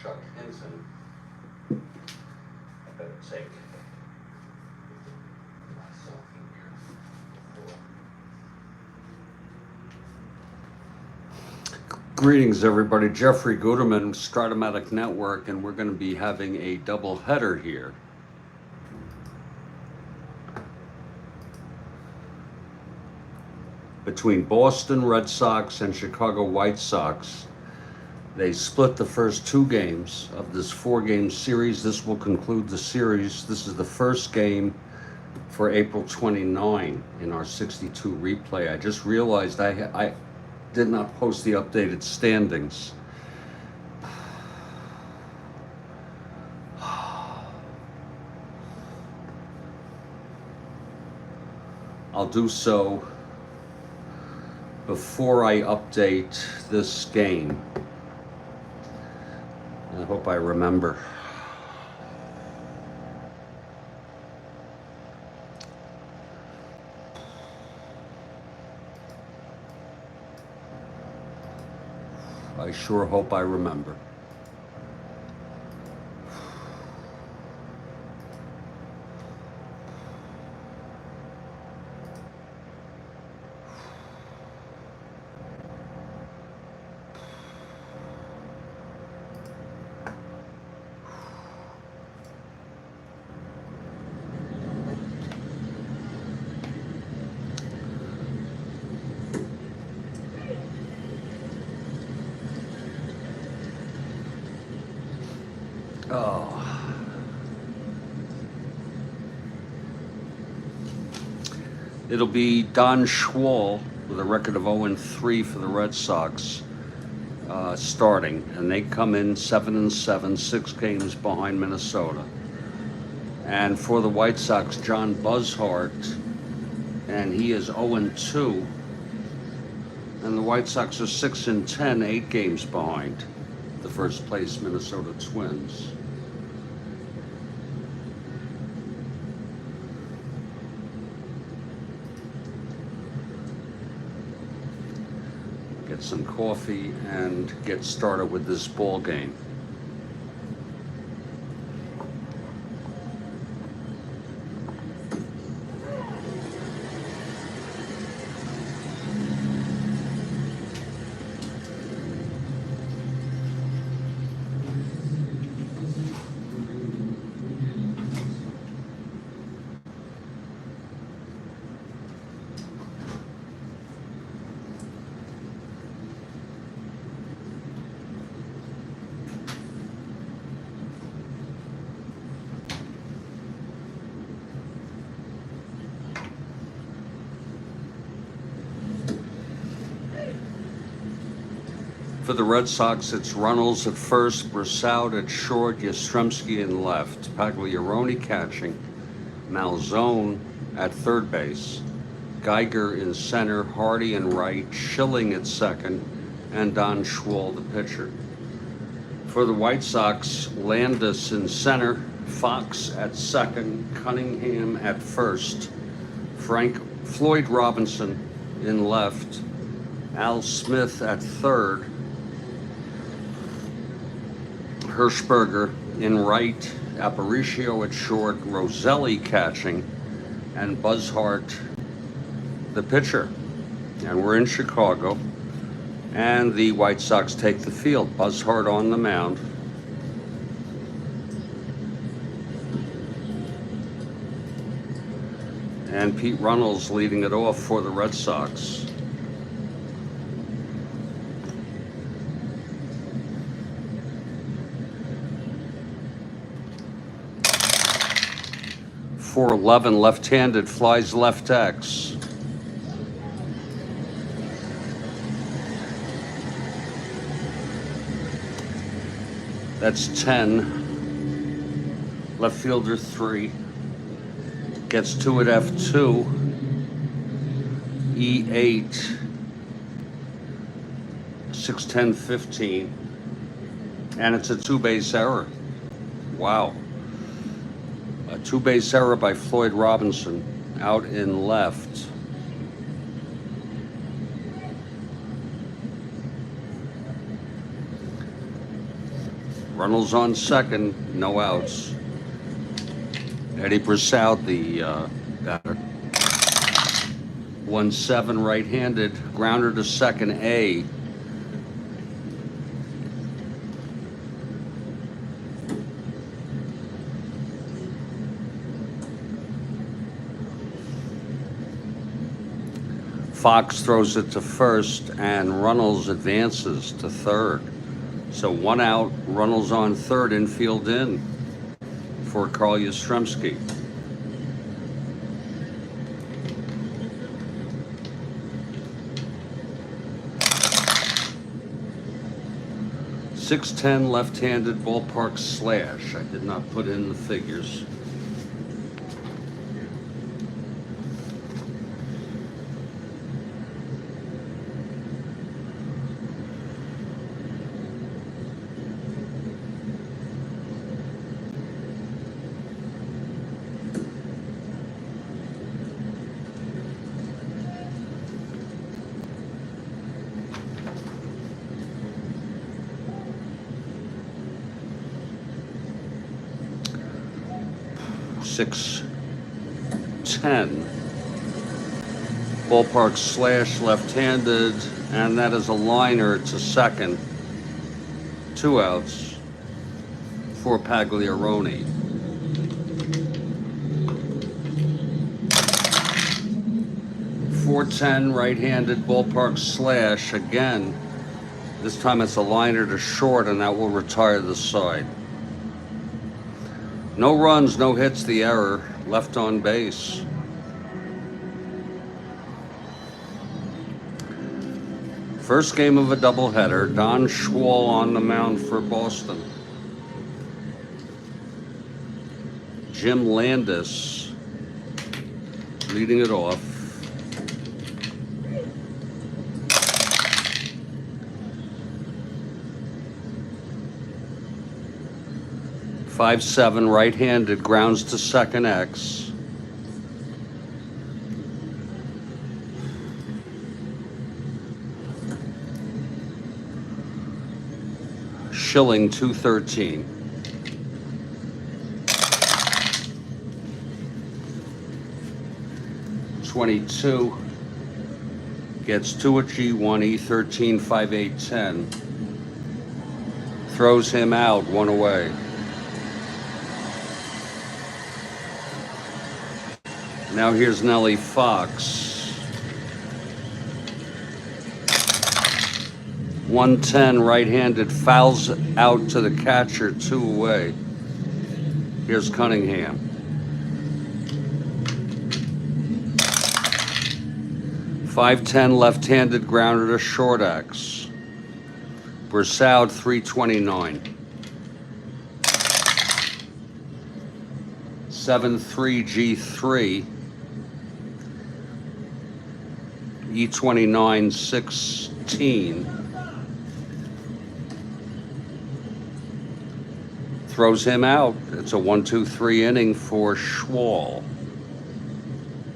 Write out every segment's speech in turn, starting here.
Chuck Hinton. I better take myself in here. Greetings, everybody. Jeffrey Guterman, Strat-O-Matic Network, and we're going to be having a double header here. Between Boston Red Sox and Chicago White Sox. They split the first two games of this four-game series. This will conclude the series. This is the first game for April 29 in our 62 replay. I just realized I did not post the updated standings. I'll do so before I update this game. I hope I remember. I sure hope I remember. Oh. It'll be Don Schwal with a record of 0-3 for the Red Sox starting, and they come in 7-7, 6 games behind Minnesota. And for the White Sox, John Buzzhart, and he is 0-2, and the White Sox are 6-10, 8 games behind the first place Minnesota Twins. Get some coffee and get started with this ball game. For the Red Sox, it's Runnels at first, Brossout at short, Yastrzemski in left, Pagliarone catching, Malzone at third base, Geiger in center, Hardy in right, Schilling at second, and Don Schwal the pitcher. For the White Sox, Landis in center, Fox at second, Cunningham at first, Floyd Robinson in left, Al Smith at third, Hirschberger in right, Aparicio at short, Roselli catching, and Buzzhart the pitcher. And we're in Chicago, and the White Sox take the field. Buzzhart on the mound. And Pete Runnels leading it off for the Red Sox. .411 left-handed, flies left X. That's 10. Left fielder 3. Gets 2 at F2. E8. 6-10, 15. And it's a 2-base error. Wow. A 2-base error by Floyd Robinson out in left. Runnels on second, no outs. Eddie Brassoud, the batter. 1-7 right-handed, grounder to second, A. Fox throws it to first, and Runnels advances to third. So 1 out, Runnels on third, infield in for Carl Yastrzemski. .610 left-handed ballpark slash. I did not put in the figures. .610 ballpark slash left-handed, and that is a liner to second. 2 outs for Pagliarone. .410 right-handed ballpark slash again. This time it's a liner to short, and that will retire the side. No runs, no hits, the error, left on base. First game of a doubleheader, Don Schwal on the mound for Boston. Jim Landis leading it off. .57 right-handed, grounds to second, X. Schilling, 213. .22 gets to a G1, E13, 5-8-10. Throws him out, 1 away. Now here's Nellie Fox. 110 right-handed, fouls out to the catcher, 2 away. Here's Cunningham. .510 left-handed, grounder to short, X. Brassoud, 329. .73 G3. E29, 16. Throws him out. It's a 1-2-3 inning for Schwal.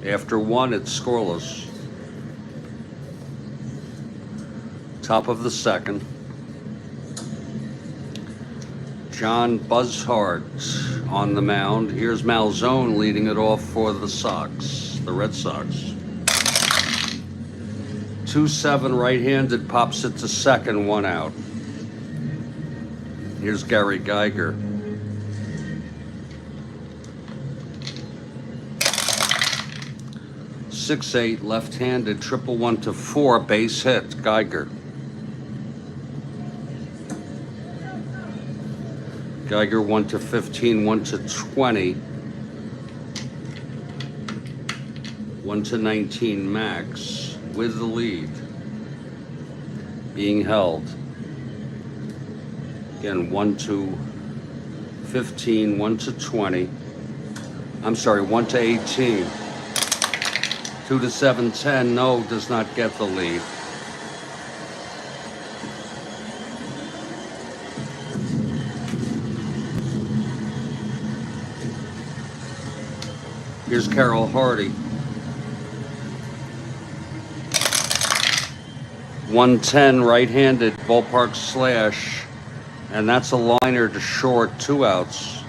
After 1, it's scoreless. Top of the second. John Buzzhart on the mound. Here's Malzone leading it off for the Sox, the Red Sox. 2-7 right-handed, pops it to second, 1 out. Here's Gary Geiger. .68 left-handed, 1-1 to 4, base hit, Geiger. Geiger 1-15, 1-20, 1-19 max. With the lead being held. Again, 1-15, 1-20. I'm sorry, 1-18. 2-7-10, no, does not get the lead. Here's Carroll Hardy. 110 right-handed, ballpark slash, And that's a liner to short, 2 outs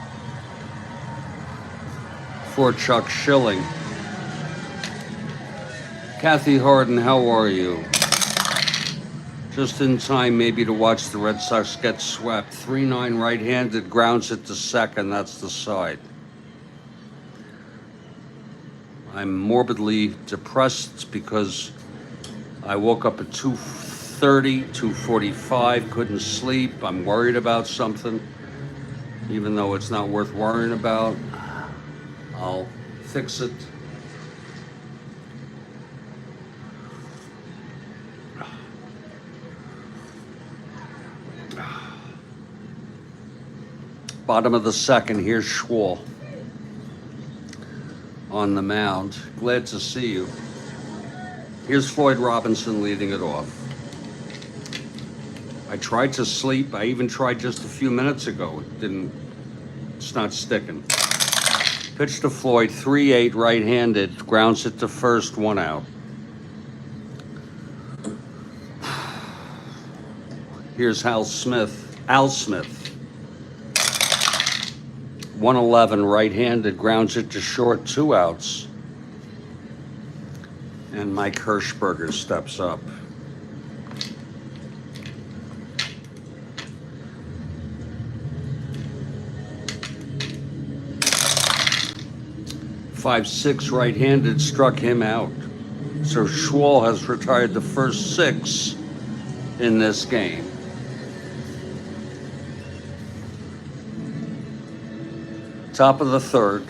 for Chuck Schilling. Kathy Harden, how are you? Just in time maybe to watch the Red Sox get swept. 3-9 right-handed, grounds it to second, that's the side. I'm morbidly depressed because I woke up at 2:30, 2:45, couldn't sleep. I'm worried about something, even though it's not worth worrying about. I'll fix it. Bottom of the second, here's Schwal on the mound. Glad to see you. Here's Floyd Robinson leading it off. I tried to sleep. I even tried just a few minutes ago. It's not sticking. Pitch to Floyd, 3-8 right-handed, grounds it to first, 1 out. Here's Al Smith. 111 right-handed, grounds it to short, 2 outs. And Mike Hirschberger steps up. .56 right-handed, struck him out. So Schwal has retired the first 6 in this game. Top of the third,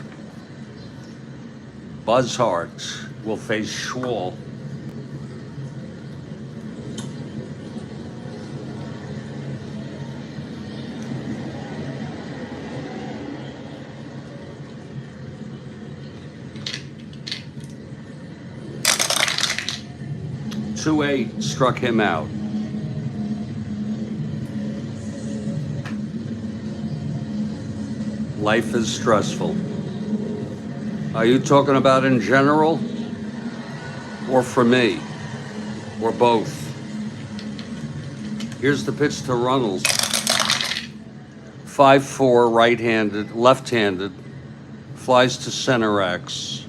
Buzz Hart will face Schwal. .28 struck him out. Life is stressful. Are you talking about in general? Or for me? Or both? Here's the pitch to Runnels. 5-4 right-handed, left-handed, flies to center X.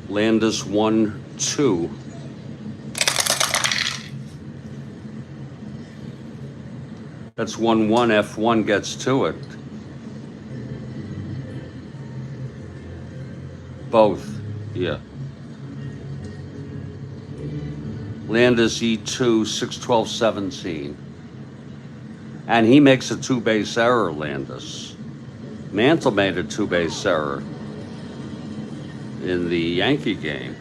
Landis 1-2. That's 1-1. F1 gets to it. Both, yeah. Landis E2, 6-12-17. And he makes a 2-base error, Landis. Mantle made a 2-base error in the Yankee game.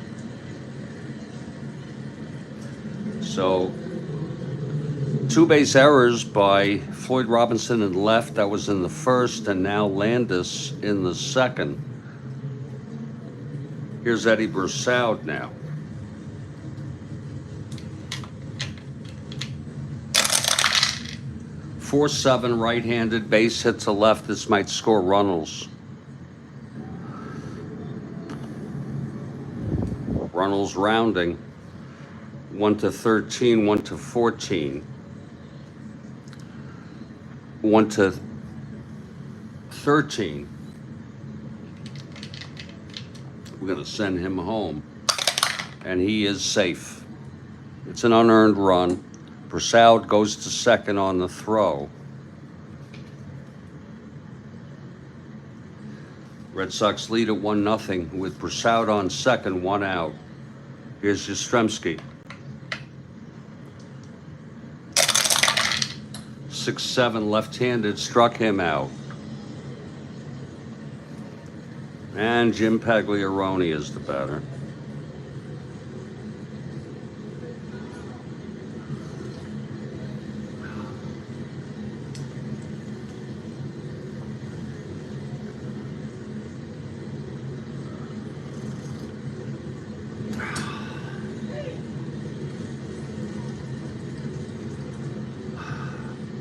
So 2 base errors by Floyd Robinson in left, that was in the first, and now Landis in the second. Here's Eddie Broussaud now. .47 right-handed, base hit to left. This might score Runnels. Runnels rounding. 1-13, 1-14. 1-13. We're going to send him home. And he is safe. It's an unearned run. Broussaud goes to second on the throw. Red Sox lead at 1-0 with Broussaud on second, 1 out. Here's Yastrzemski. 6-7 left-handed, struck him out. And Jim Pagliarone is the batter.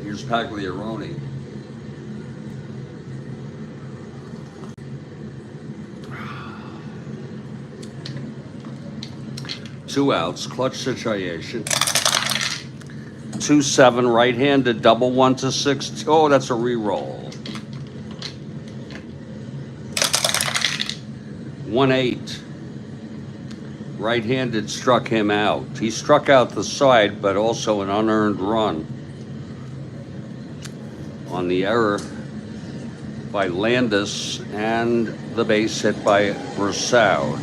Here's Pagliarone. 2 outs, clutch situation. 2-7, right-handed, double 1-6. Oh, that's a re-roll. 1-8. Right-handed struck him out. He struck out the side, but also an unearned run on the error by Landis and the base hit by Brassard.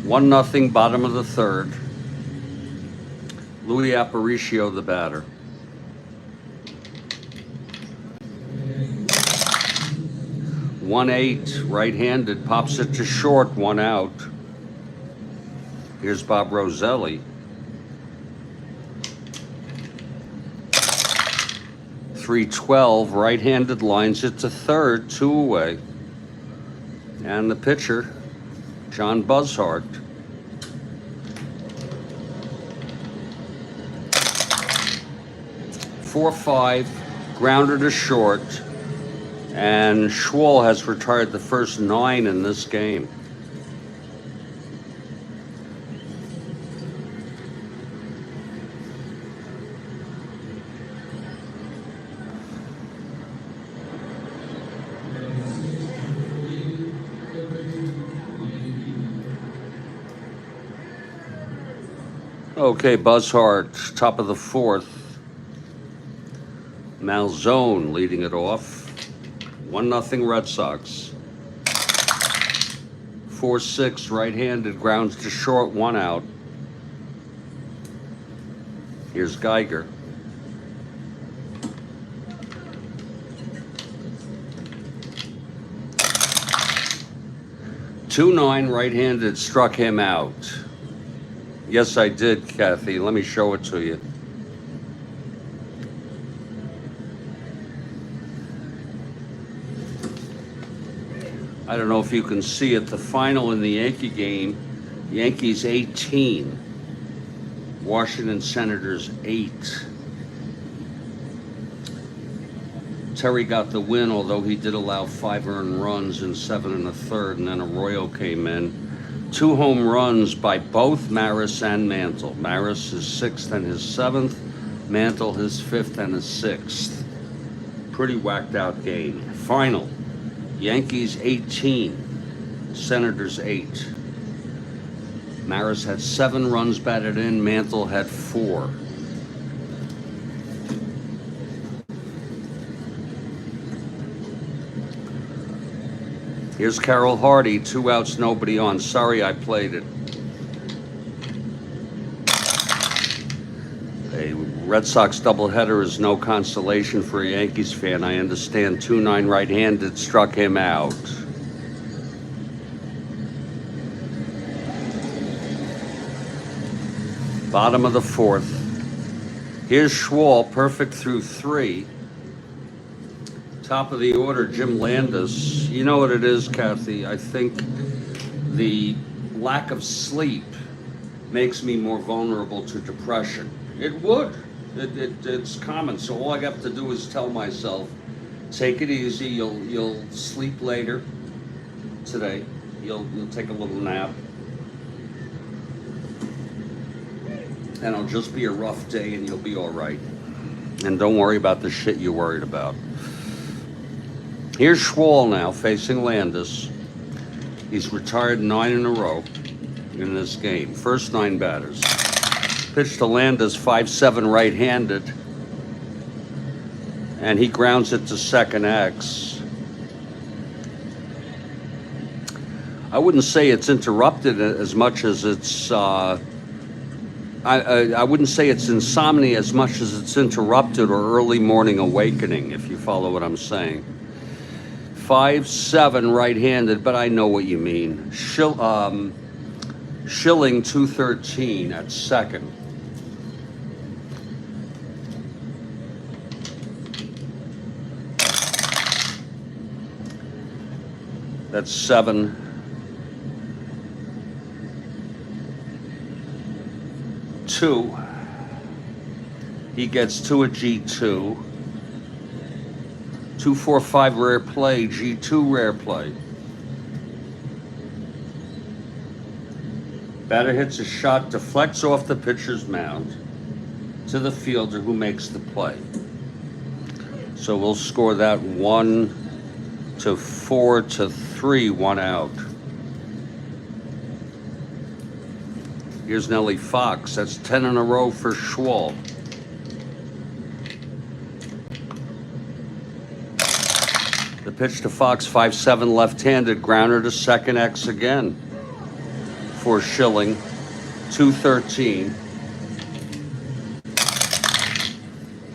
1-0, bottom of the third. Louis Aparicio, the batter. One 8, right-handed, pops it to short, 1 out. Here's Bob Roselli. 3-12, right-handed, lines it to third, 2 away. And the pitcher, John Buzzhart. 4-5, grounder to short, and Schwal has retired the first 9 in this game. Okay, Buzzhart, top of the fourth. Malzone leading it off. 1-0 Red Sox. 4-6, right-handed, grounds to short, 1 out. Here's Geiger. Two-9, right-handed, struck him out. Yes, I did, Kathy. Let me show it to you. I don't know if you can see it. The final in the Yankee game, Yankees 18, Washington Senators 8. Terry got the win, although he did allow 5 earned runs in 7 1/3, and then Arroyo came in. 2 home runs by both Maris and Mantle. Maris his 6th and his 7th, Mantle his 5th and his 6th. Pretty whacked out game. Final, Yankees 18, Senators 8. Maris had 7 runs batted in, Mantle had 4. Here's Carroll Hardy, 2 outs, nobody on. Sorry I played it. A Red Sox doubleheader is no consolation for a Yankees fan. I understand. 2-9 right-handed struck him out. Bottom of the fourth. Here's Schwal, perfect through 3. Top of the order, Jim Landis. You know what it is, Kathy? I think the lack of sleep makes me more vulnerable to depression. It would. It's common. So all I have to do is tell myself, take it easy. You'll sleep later today. You'll take a little nap, and it'll just be a rough day, and you'll be all right. And don't worry about the shit you're worried about. Here's Schwal now facing Landis. He's retired 9 in a row in this game. First 9 batters. Pitch to Landis, 5-7 right-handed. And he grounds it to second X. I wouldn't say it's interrupted as much as it's... I wouldn't say it's insomnia as much as it's interrupted or early morning awakening, if you follow what I'm saying. 5-7 right-handed, but I know what you mean. Schilling 213 at second. That's 7. Two. He gets 2 at G2. 2-4-5 rare play, G2 rare play. Batter hits a shot, deflects off the pitcher's mound to the fielder who makes the play. So we'll score that 1-4-3, 1 out. Here's Nellie Fox. That's 10 in a row for Schwal. The pitch to Fox, 5-7 left-handed, grounder to second, X again for Schilling, 2-13.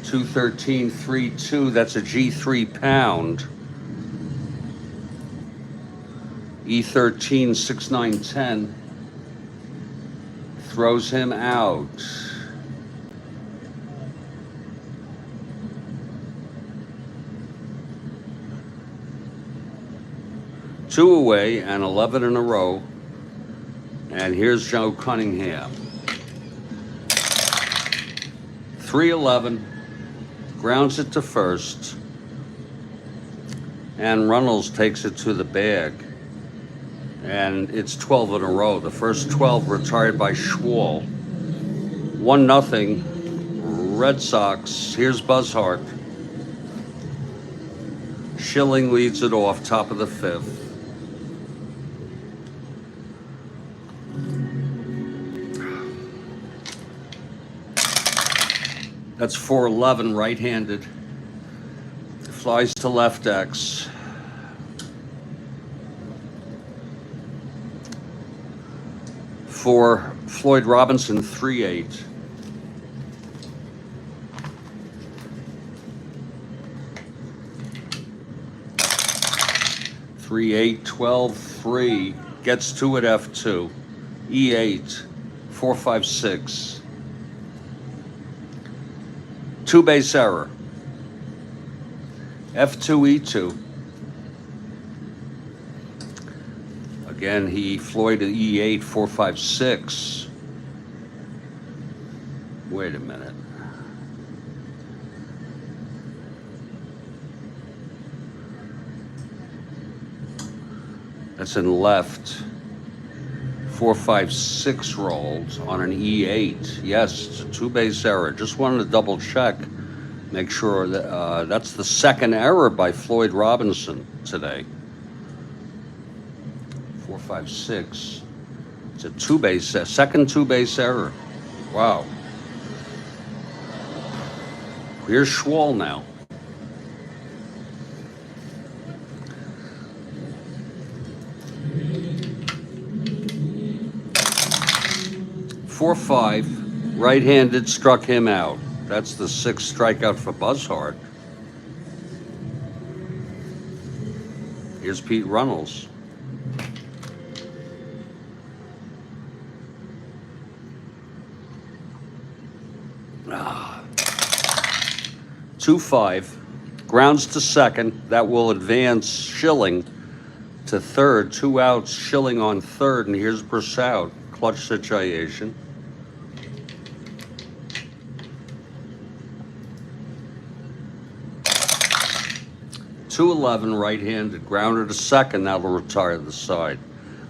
2-13, 3-2, that's a G3 pound. E13, 6-9-10. Throws him out. Two away and 11 in a row. And here's Joe Cunningham. 3-11. Grounds it to first. And Runnels takes it to the bag. And it's 12 in a row. The first 12 retired by Schwal. 1-0. Red Sox. Here's Buzzhart. Schilling leads it off, top of the fifth. That's 4-11, right-handed. Flies to left X. For Floyd Robinson, 3-8. (3-8), 12-3. Gets to it, F2. E8, 4-5-6. Two-base error. F2, E2. Again, Floyd at E8, 4-5-6. Wait a minute. That's in left. 4-5-6 rolls on an E8. Yes, it's a two-base error. Just wanted to double check, make sure that that's the second error by Floyd Robinson today. 4-5-6. It's a second two-base error. Wow. Here's Schwal now. (4-5), right-handed, struck him out. That's the sixth strikeout for Buzzhart. Here's Pete Runnels. Ah. 2-5, grounds to second. That will advance Schilling to third. 2 outs, Schilling on third, and here's Brossout. Clutch situation. (2-11), right-handed, grounder to second. That'll retire the side.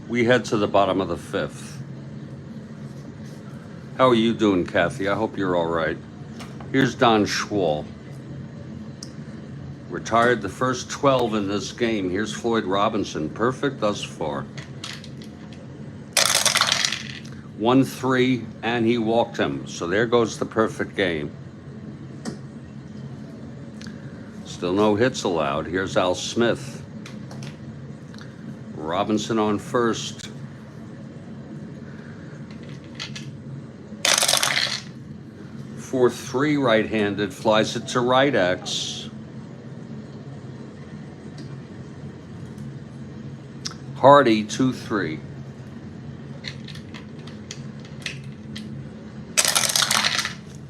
We head to the bottom of the fifth. How are you doing, Kathy? I hope you're all right. Here's Don Schwal. Retired the first 12 in this game. Here's Floyd Robinson. Perfect thus far. 1-3, and he walked him. So there goes the perfect game. Still no hits allowed. Here's Al Smith. Robinson on first. For 3, right-handed, flies it to right X. Hardy, 2-3.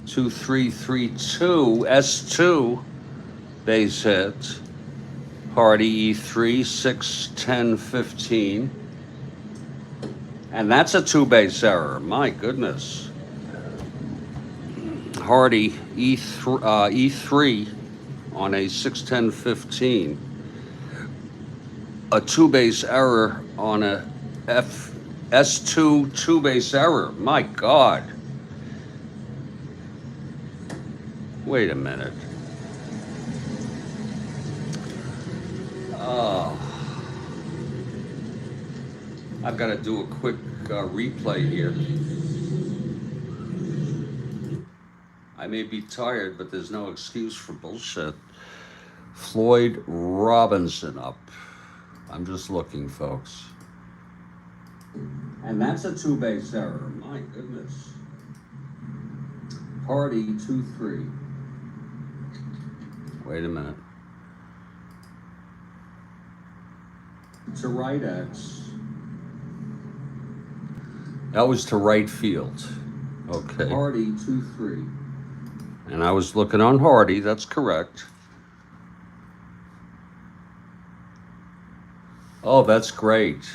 2-3, 3-2, S2. Base hit. Hardy, E3, 6-10-15. And that's a two-base error. My goodness. Hardy, E3 on a 6-10-15. A two-base error on a S2 two-base error. My God. Wait a minute. Oh, I've got to do a quick replay here. I may be tired, but there's no excuse for bullshit. Floyd Robinson up. I'm just looking, folks. And that's a two-base error. My goodness. Party 2-3. Wait a minute. To right X. That was to right field. Okay. Hardy 2-3. And I was looking on Hardy, that's correct. Oh, that's great.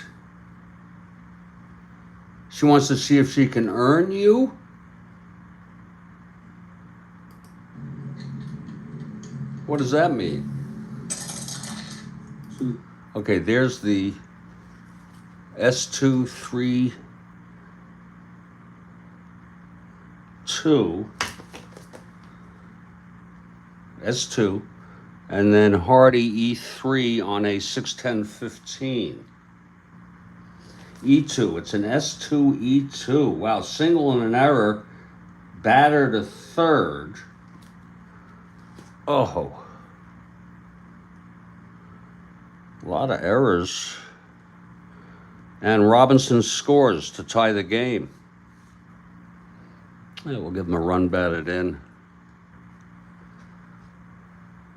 She wants to see if she can earn you? What does that mean? Okay, there's the S2 3 2 S2, and then Hardy E3 on a 6-10-15. E2, it's an S2 E2. Wow, single and an error, batter to third. Oh, a lot of errors. And Robinson scores to tie the game. Yeah, we'll give him a run batted in.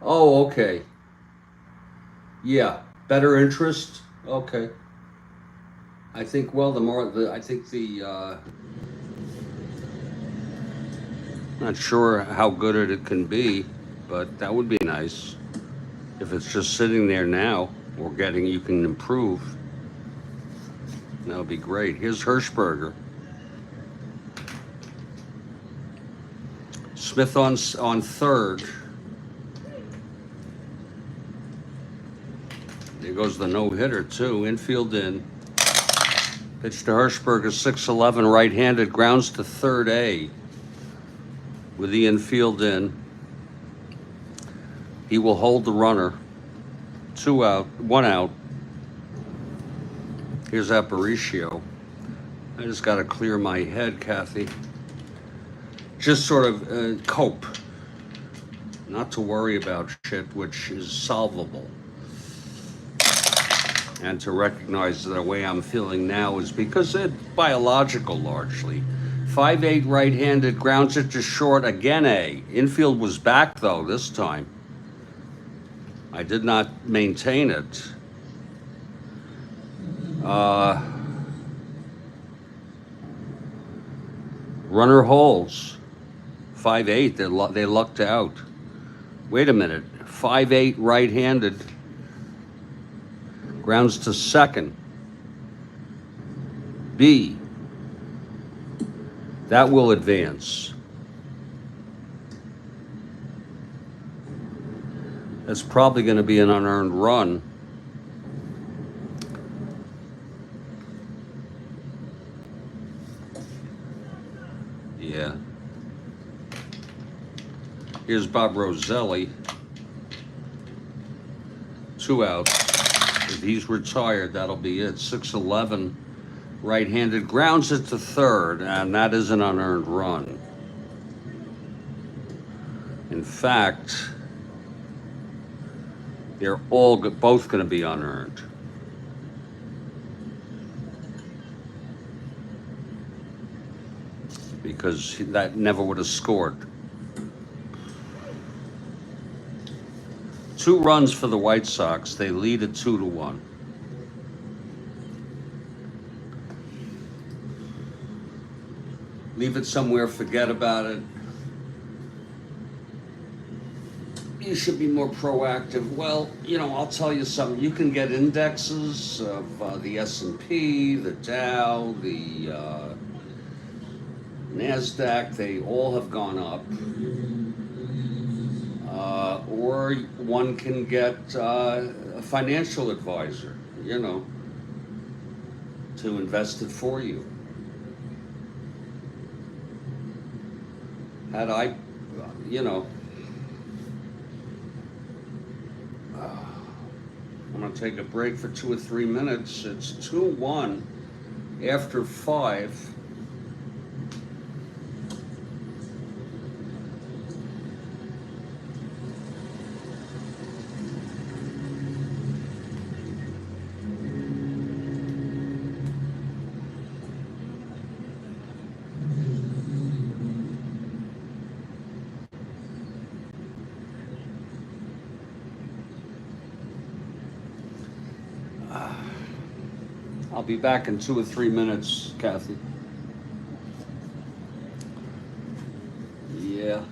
Oh, okay. Yeah, better interest. Okay. I think, well, not sure how good it can be, but that would be nice. If it's just sitting there now, or you can improve. That would be great. Here's Hirschberger. Smith on third. There goes the no-hitter, too. Infield in. Pitch to Hirschberger, 6-11, right-handed, grounds to third A. With the infield in. He will hold the runner. 2 out, 1 out. Here's Aparicio. I just got to clear my head, Kathy. Just sort of cope. Not to worry about shit which is solvable. And to recognize that the way I'm feeling now is because it's biological largely. 5-8 right-handed, grounds it to short, again A. Infield was back though this time. I did not maintain it. Runner holds. 5-8, they lucked out. Wait a minute, 5-8 right-handed. Grounds to second. B. That will advance. That's probably going to be an unearned run. Yeah. Here's Bob Roselli. 2 outs. If he's retired, that'll be it. 6-11, right-handed, grounds it to third, and that is an unearned run. In fact, they're both going to be unearned. Because that never would have scored. 2 runs for the White Sox. They lead at 2-1. Leave it somewhere, forget about it. You should be more proactive. Well, I'll tell you something. You can get indexes of the S&P, the Dow, the NASDAQ. They all have gone up. Or one can get a financial advisor, to to invest it for you. Had I, you know, I'm going to take a break for 2 or 3 minutes. It's 2-1 after 5. I'll be back in 2 or 3 minutes, Kathy. Yeah.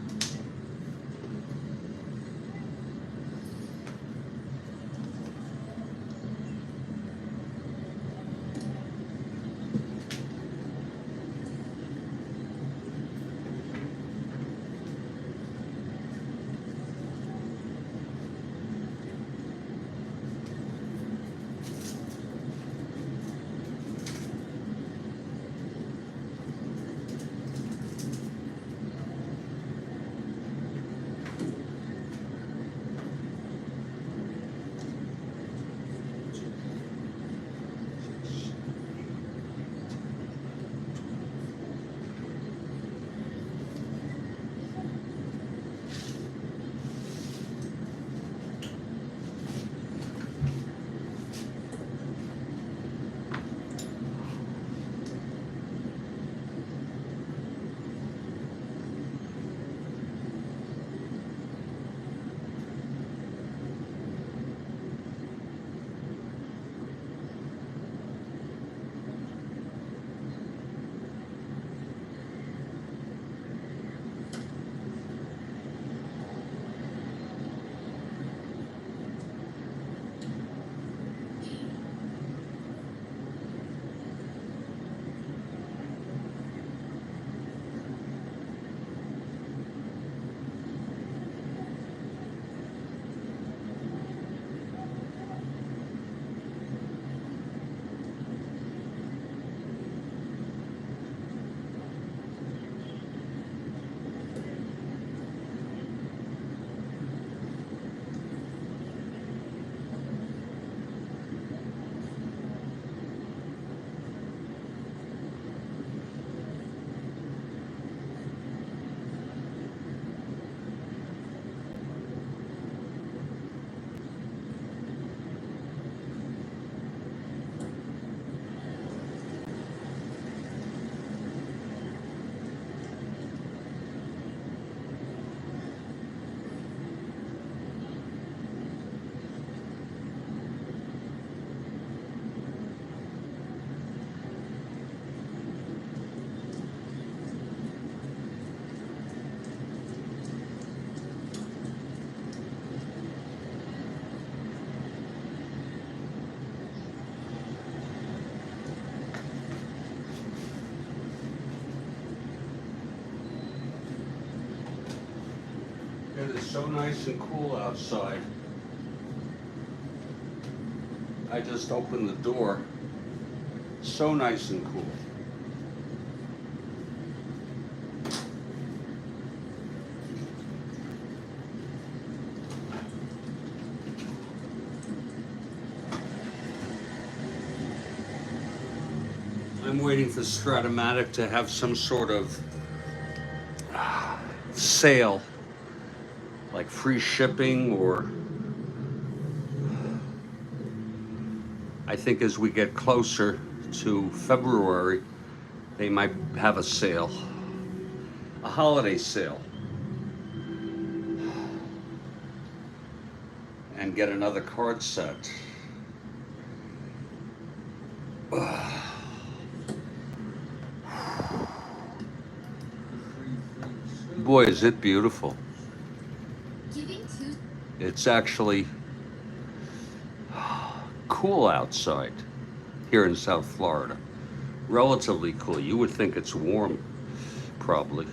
It is so nice and cool outside. I just opened the door. So nice and cool. I'm waiting for Strat-O-Matic to have some sort of sale, like free shipping, or I think as we get closer to February, they might have a sale, a holiday sale, and get another card set. Boy, is it beautiful. It's actually cool outside here in South Florida. Relatively cool. You would think it's warm, probably.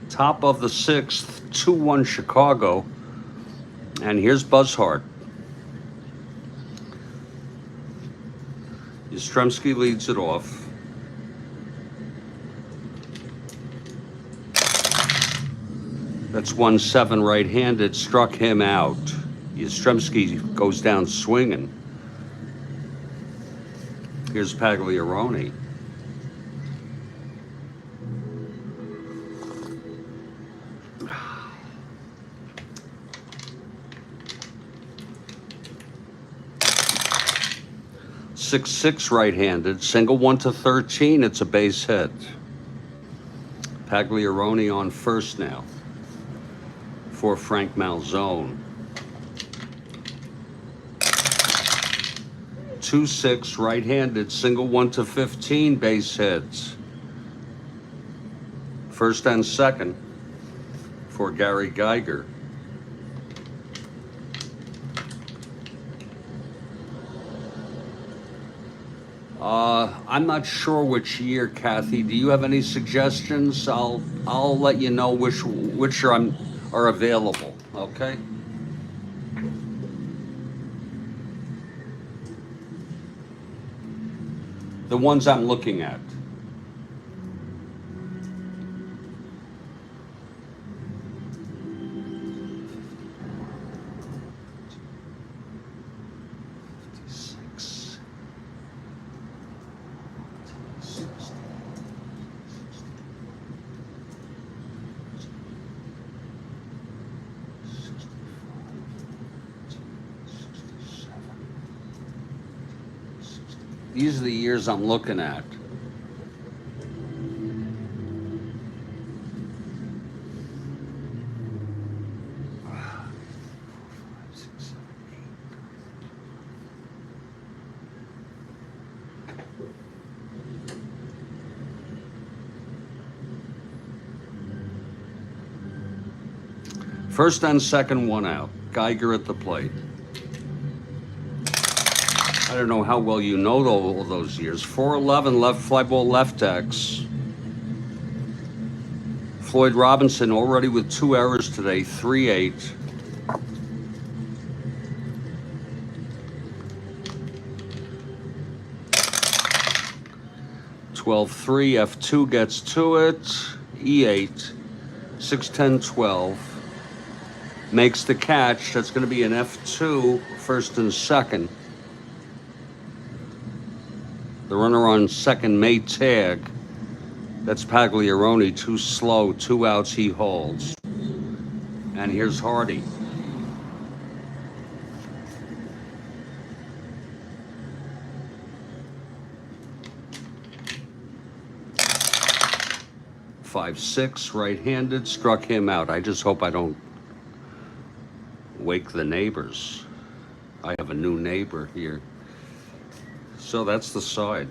Top of the 6th, 2-1 Chicago. And here's Buzzhart. Yastrzemski leads it off. That's 1-7 right-handed, struck him out. Yastrzemski goes down swinging. Here's Pagliarone. Six right-handed, single 1-13. It's a base hit. Pagliarone on first now for Frank Malzone. 2-6 right-handed, single 1-15. Base hits. First and second for Gary Geiger. I'm not sure which year, Kathy. Do you have any suggestions? I'll let you know which are available. Okay. The ones I'm looking at. These are the years I'm looking at. First and second, one out. Geiger at the plate. I don't know how well you know all those years. 4-11 left fly ball left X. Floyd Robinson already with 2 errors today, 3-8. (12-3) F2 gets to it. E8. 6-10-12. Makes the catch. That's going to be an F2, first and second. The runner on second may tag. That's Pagliarone, too slow, 2 outs, he holds. And here's Hardy. (5-6) right-handed, struck him out. I just hope I don't wake the neighbors. I have a new neighbor here. So that's the side.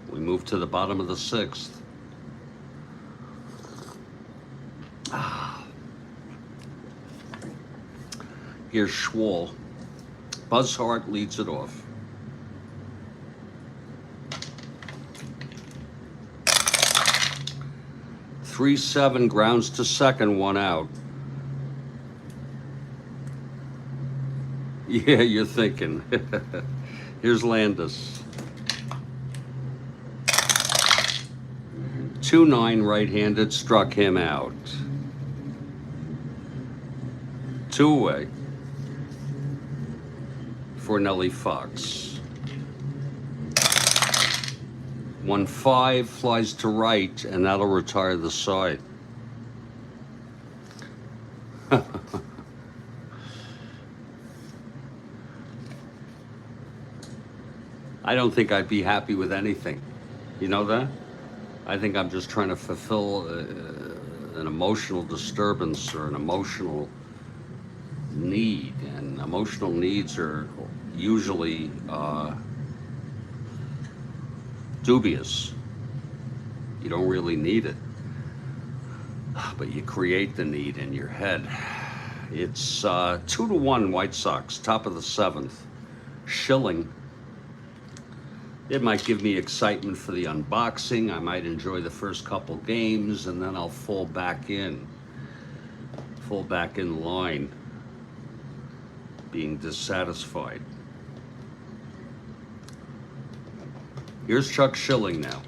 We move to the bottom of the 6th. Here's Schwal. Buzz Hart leads it off. (3-7) grounds to second, 1 out. Yeah, you're thinking. Here's Landis. 2-9 right-handed, struck him out. 2 away for Nellie Fox. 1-5 flies to right, and that'll retire the side. I don't think I'd be happy with anything. You know that? I think I'm just trying to fulfill an emotional disturbance or an emotional need, and emotional needs are usually dubious. You don't really need it, but you create the need in your head. It's 2-1 White Sox, top of the 7th. Schilling It might give me excitement for the unboxing. I might enjoy the first couple games, and then I'll fall back in line, being dissatisfied. Here's Chuck Schilling now.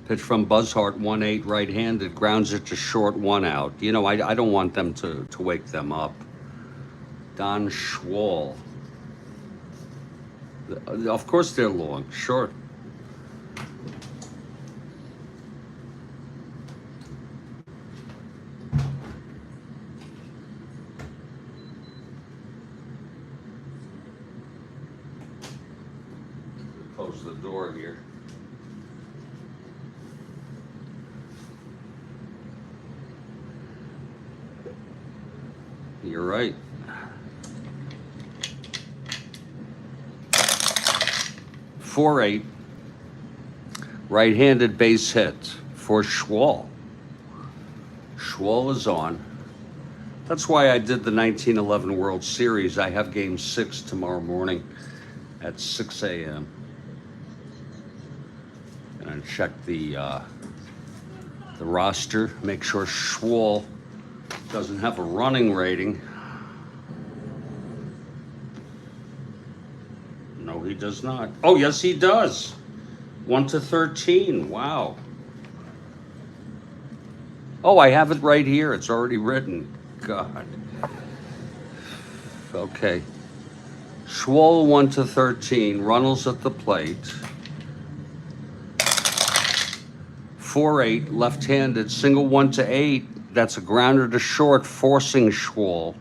Pitch from Buzzhart, 1-8, right-handed, grounds it to short, 1 out. You know, I don't want them to wake them up. Don Schwall. Of course they're long, sure. Close the door here. You're right. .48, right-handed base hit for Schwall. Schwall is on. That's why I did the 1911 World Series. I have Game 6 tomorrow morning at 6 a.m. And check the roster, make sure Schwall doesn't have a running rating. No, he does not. Oh, yes, he does. 1-13. Wow. Oh, I have it right here. It's already written. God. Okay. Schwall 1-13. Runnels at the plate. 4-8. Left-handed. Single 1-8. That's a grounder to short, forcing Schwall.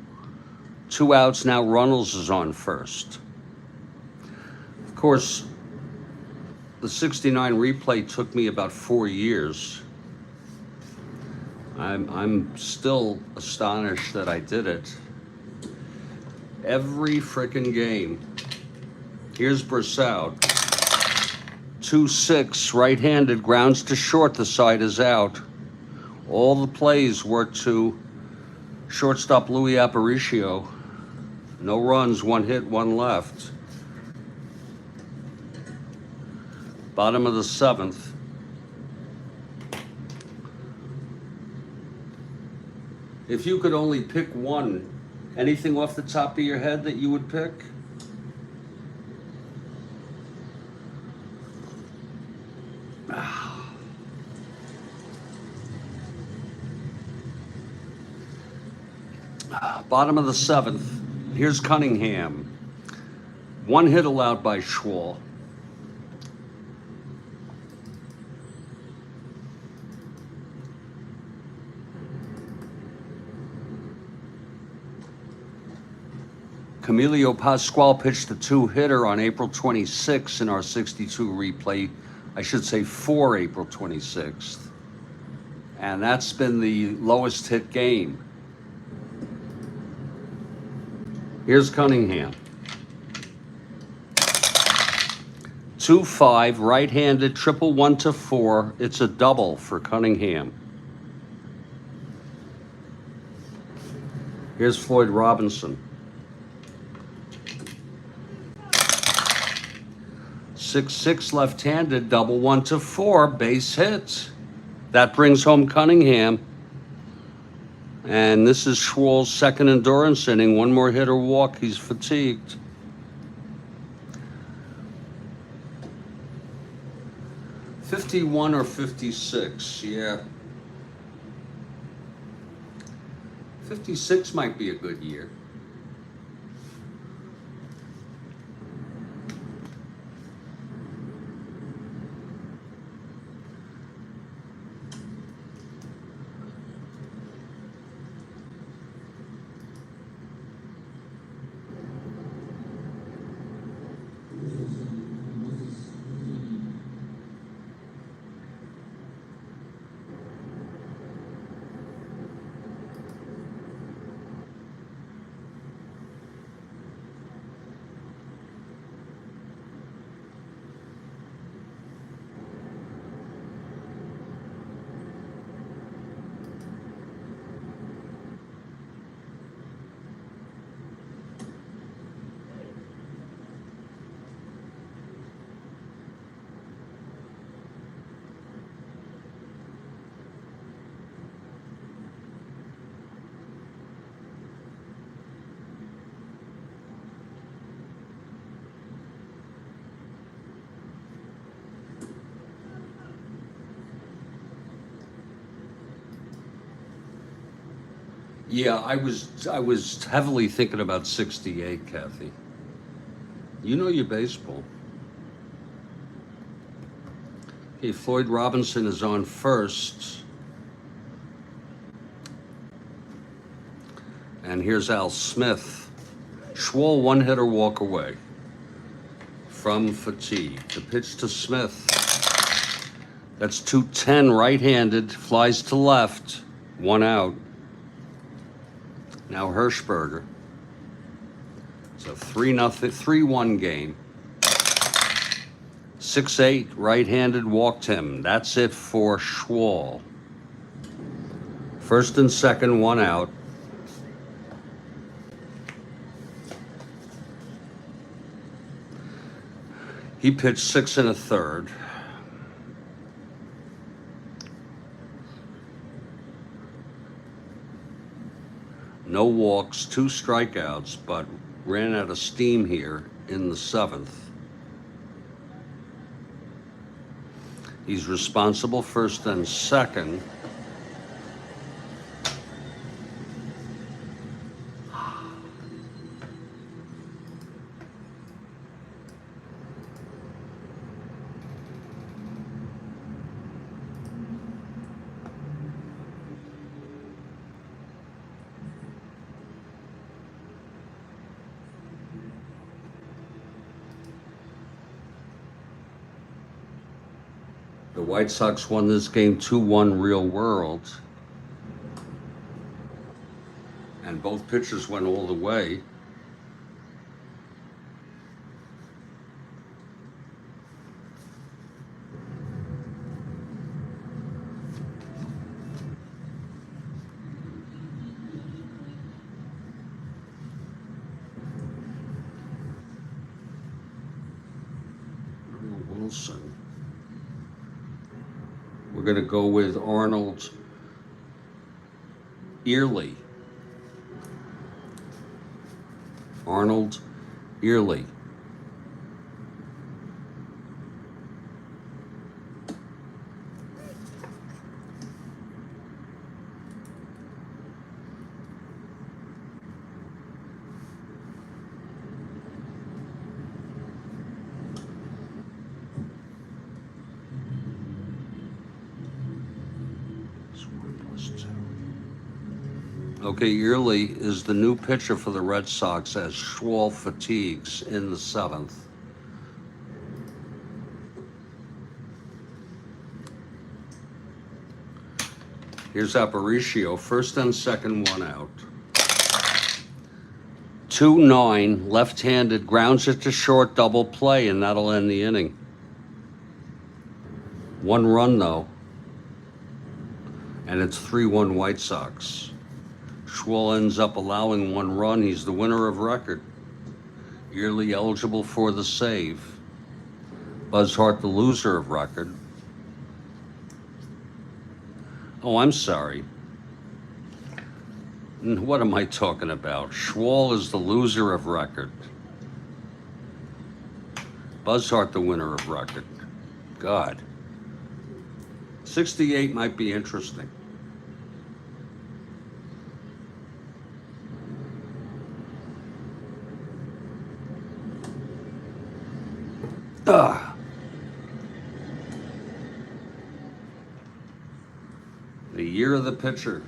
2 outs. Now Runnels is on first. Of course, the 69 replay took me about 4 years. I'm still astonished that I did it. Every frickin' game. Here's Brassoud. 2-6, right-handed, grounds to short, the side is out. All the plays were to shortstop Louis Aparicio. No runs, 1 hit, 1 left. Bottom of the 7th. If you could only pick one, anything off the top of your head that you would pick? Bottom of the 7th. Here's Cunningham. 1 hit allowed by Schwall. Camilio Pascual pitched the 2-hitter on April 26th in our 62 replay. I should say for April 26th. And that's been the lowest hit game. Here's Cunningham. 2-5, right-handed, triple 1-4. It's a double for Cunningham. Here's Floyd Robinson. 6-6, left-handed, double 1-4, base hit. That brings home Cunningham. And this is Schwall's second endurance inning. 1 more hit or walk. He's fatigued. .51 or 56, yeah. 56 might be a good year. Yeah, I was heavily thinking about 68, Kathy. You know your baseball. Okay, Floyd Robinson is on first. And here's Al Smith. Schwal, one hitter, walk away from fatigue. The pitch to Smith. That's 210, right-handed, flies to left, one out. Now Hirschberger. It's a 3-1 game. 6-8, right-handed, walked him. That's it for Schwal. First and second, one out. He pitched 6 1/3. No walks, 2 strikeouts, but ran out of steam here in the 7th. He's responsible first and second. The White Sox won this game 2-1 real world. And both pitchers went all the way. Wilson. We're going to go with Arnold Early. Arnold Early. Okay, Early is the new pitcher for the Red Sox as Schwal fatigues in the 7th. Here's Aparicio, first and second, one out. 2-9, left-handed, grounds it to short, double play, and that'll end the inning. 1 run, though, and it's 3-1 White Sox. Schwal ends up allowing 1 run. He's the winner of record. Yearly eligible for the save. Buzz Hart, the loser of record. Oh, I'm sorry. What am I talking about? Schwal is the loser of record. Buzz Hart, the winner of record. God. 68 might be interesting. The year of the pitcher.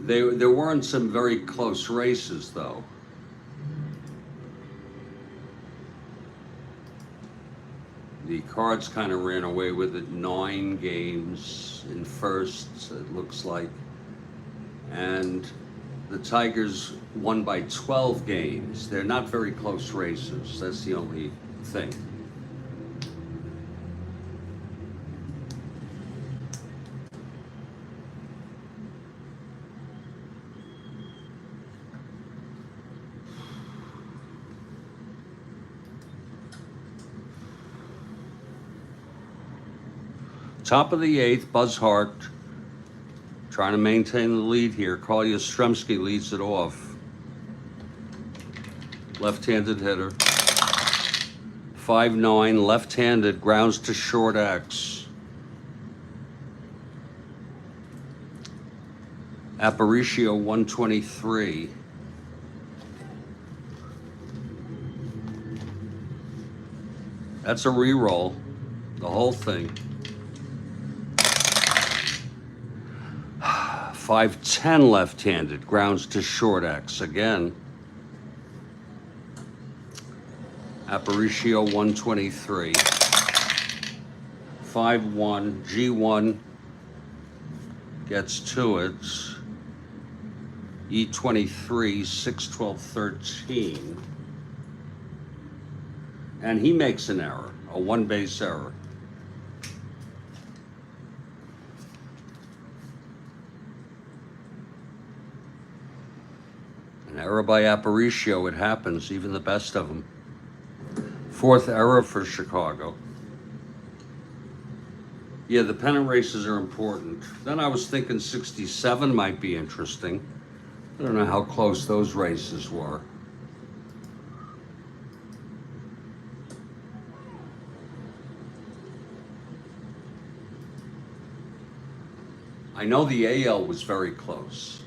There weren't some very close races, though. The Cards kind of ran away with it, 9 games in first, it looks like. And the Tigers won by 12 games. They're not very close races. That's the only thing. Top of the 8th, Buzz Hart Trying to maintain the lead here. Carl Yastrzemski leads it off. Left-handed hitter. 5-9, left-handed, grounds to short X. Aparicio 123. That's a re-roll, the whole thing. 5-10 left-handed, grounds to short X again. Aparicio 123. 5-1, G1 gets to it. E23, 6-12, 13. And he makes an error, a one-base error. An error by Aparicio, it happens, even the best of them. Fourth error for Chicago. Yeah, the pennant races are important. Then I was thinking 67 might be interesting. I don't know how close those races were. I know the AL was very close.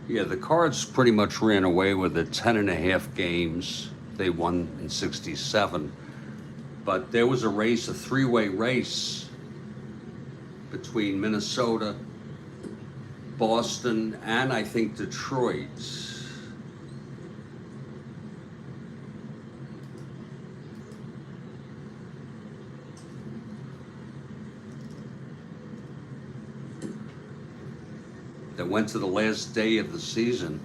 Yeah, the Cards pretty much ran away with it. 10.5 games. They won in 67. But there was a race, a three-way race between Minnesota, Boston, and I think Detroit. That went to the last day of the season.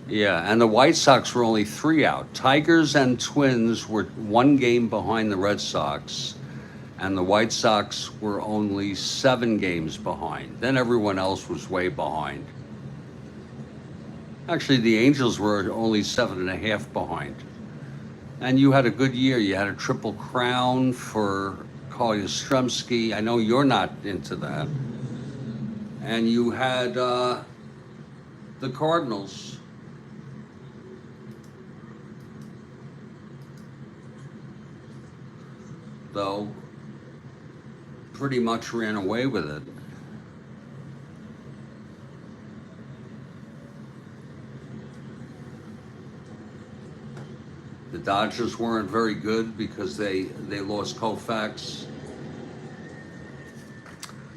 Yeah, and the White Sox were only 3 out. Tigers and Twins were 1 game behind the Red Sox, and the White Sox were only 7 games behind. Then everyone else was way behind. Actually, the Angels were only 7.5 behind. And you had a good year. You had a triple crown for Carl Yastrzemski. I know you're not into that. And you had the Cardinals. Though, pretty much ran away with it. The Dodgers weren't very good because they lost Koufax.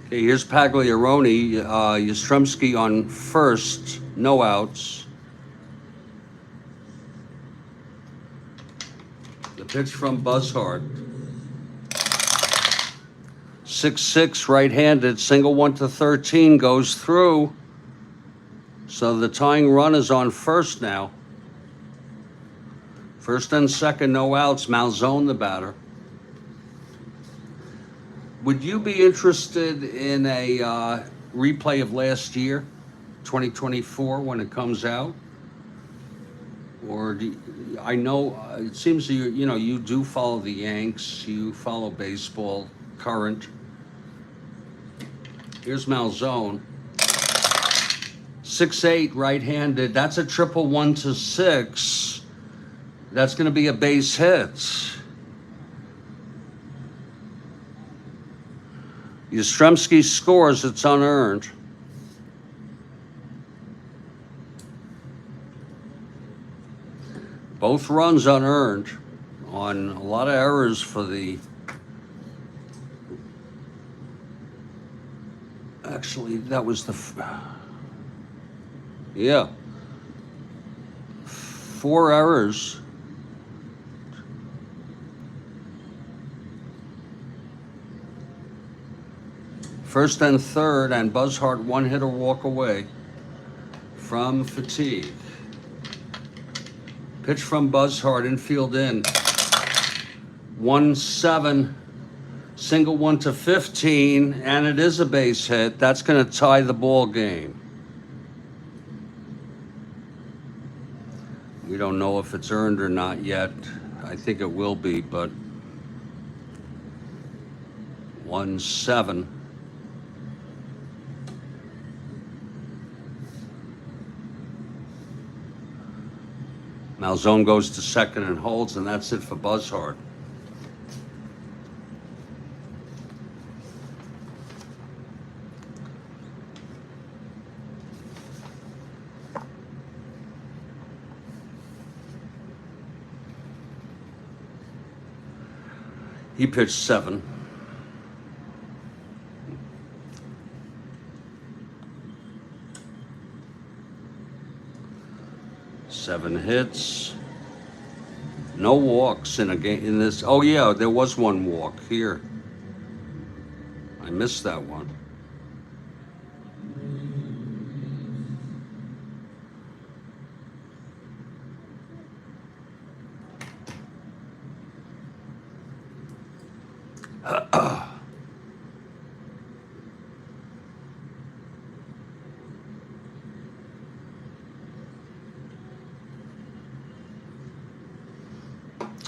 Okay, here's Pagliarone, Yastrzemski on first, no outs. The pitch from Buzzhart. 6-6 right-handed, single 1 to 13 goes through. So the tying run is on first now. First and second, no outs. Malzone, the batter. Would you be interested in a replay of last year, 2024, when it comes out? Or I know it seems you do follow the Yanks, you follow baseball current. Here's Malzone. 6-8 right-handed. That's a triple 1 to 6. That's going to be a base hit. Yastrzemski scores, it's unearned. Both runs unearned on a lot of errors for the... Actually, that was the... Yeah. 4 errors. First and third, and Buzzhart 1 hitter walk away from fatigue. Pitch from Buzzhart, infield in. 1-7, single 1 to 15, and it is a base hit. That's going to tie the ball game. don't know if it's earned or not yet. I think it will be, but 1-7. Malzone goes to second and holds, and that's it for Buzzhard. He pitched 7. Seven hits. No walks in a game in this. Oh yeah, there was one walk here. I missed that one.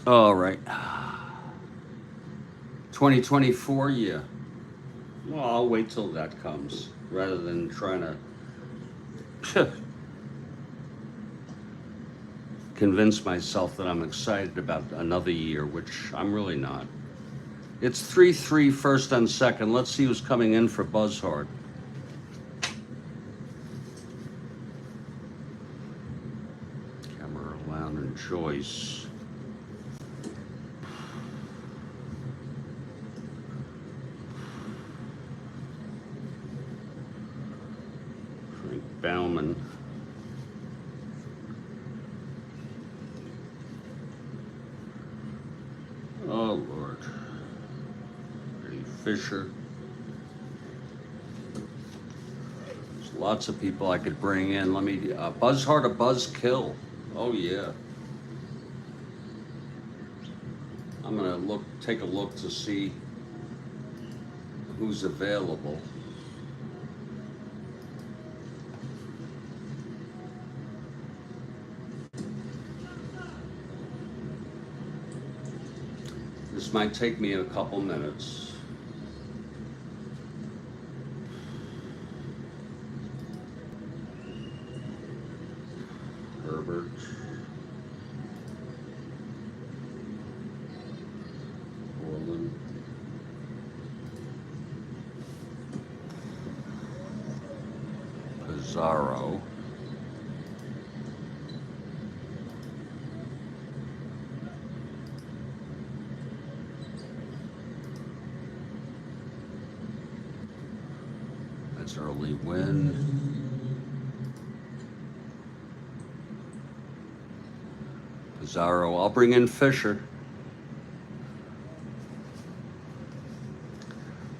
All right. 2024, yeah. Well, I'll wait till that comes rather than trying to convince myself that I'm excited about another year, which I'm really not. It's 3-3 first and second. Let's see who's coming in for Buzzhard. Camera Lounge and Joyce. Bauman. Oh Lord. Eddie Fisher. There's lots of people I could bring in. Let me Buzzhard a Buzzkill. Oh yeah. I'm gonna take a look to see who's available. This might take me a couple minutes. Herbert. Orland. Pizarro. Early win. Pizarro. I'll bring in Fisher.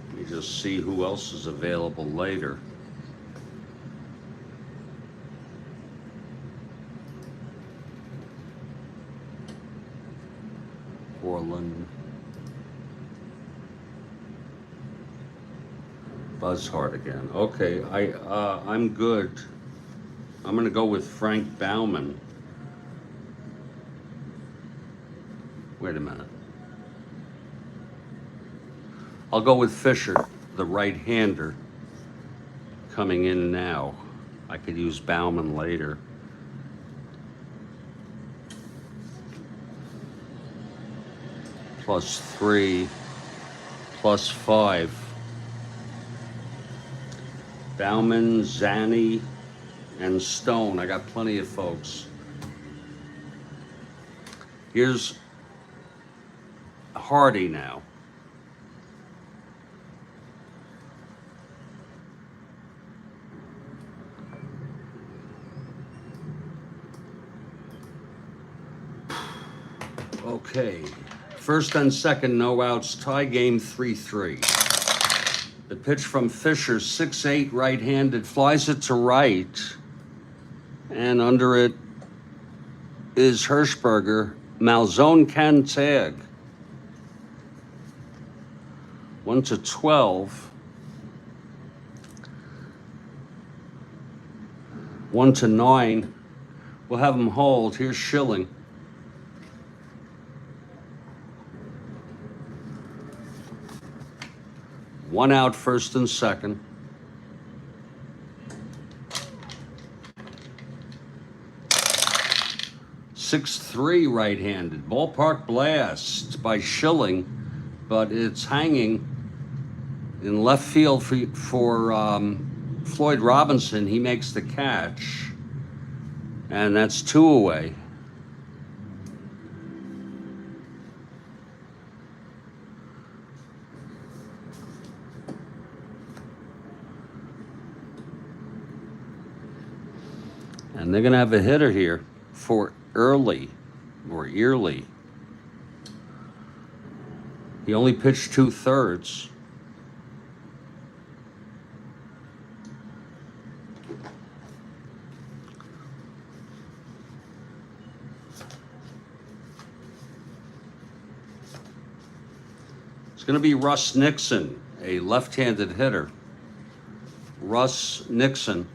Let me just see who else is available later. Orland. Buzzhard again. Okay, I'm good. I'm gonna go with Frank Bauman. Wait a minute. I'll go with Fisher, the right-hander, coming in now. I could use Bauman later. +3, +5. Bauman, Zanny, and Stone. I got plenty of folks. Here's Hardy now. Okay. First and second, no outs. Tie game 3-3. The pitch from Fisher, 6'8", right-handed, flies it to right, and under it is Hirschberger. Malzone can tag. 1-12. 1-9. We'll have him hold. Here's Schilling. One out, first and second. .6-3 right-handed. Ballpark blast by Schilling, but it's hanging in left field for Floyd Robinson. He makes the catch, and that's 2 away. And they're going to have a hitter here for Early. He only pitched 2/3. It's going to be Russ Nixon, a left-handed hitter. Russ Nixon.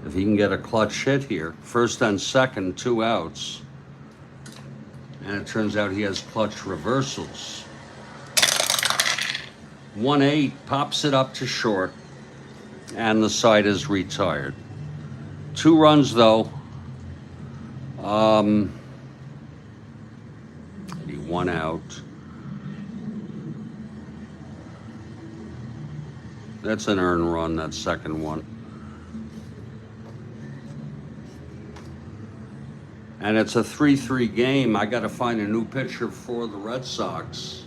If he can get a clutch hit here, first and second, 2 outs. And it turns out he has clutch reversals. 1-8, pops it up to short, and the side is retired. 2 runs though. Maybe 1 out. That's an earned run, that second one. And it's a 3-3 game. I got to find a new pitcher for the Red Sox.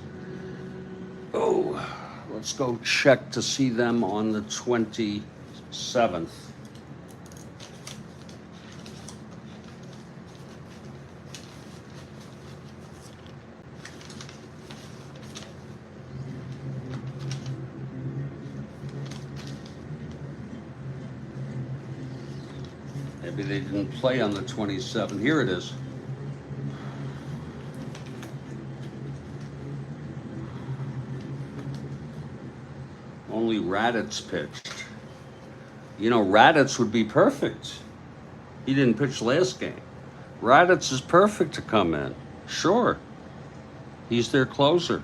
Oh, let's go check to see them on the 27th. Maybe they didn't play on the 27th. Here it is. Only Raditz pitched. You know, Raditz would be perfect. He didn't pitch last game. Raditz is perfect to come in. Sure. He's their closer.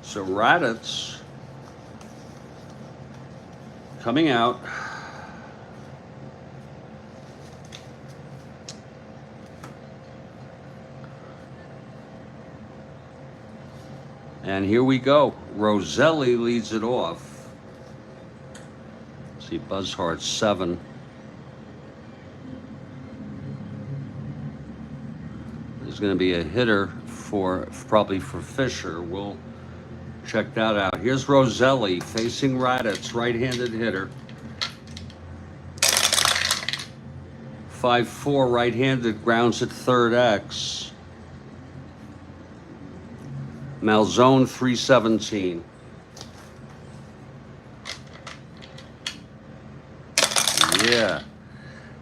So Raditz coming out. And here we go. Roselli leads it off. See, Buzzhart 7. There's going to be a hitter probably for Fisher. We'll check that out. Here's Roselli facing Raditz, right-handed hitter. 5-4 right-handed, grounds at third X. Malzone 317. Yeah.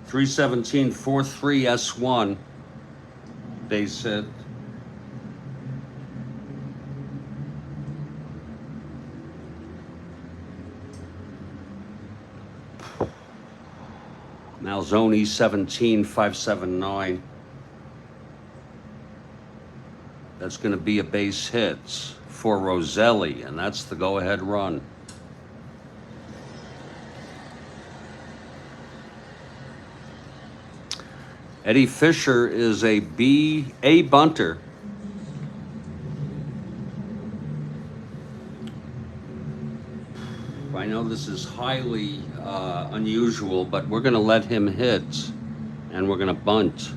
317, 4-3 S1. Base hit. Malzone 17, 579. That's going to be a base hit for Roselli, and that's the go-ahead run. Eddie Fisher is a bunter. I know this is highly unusual, but we're going to let him hit, and we're going to bunt.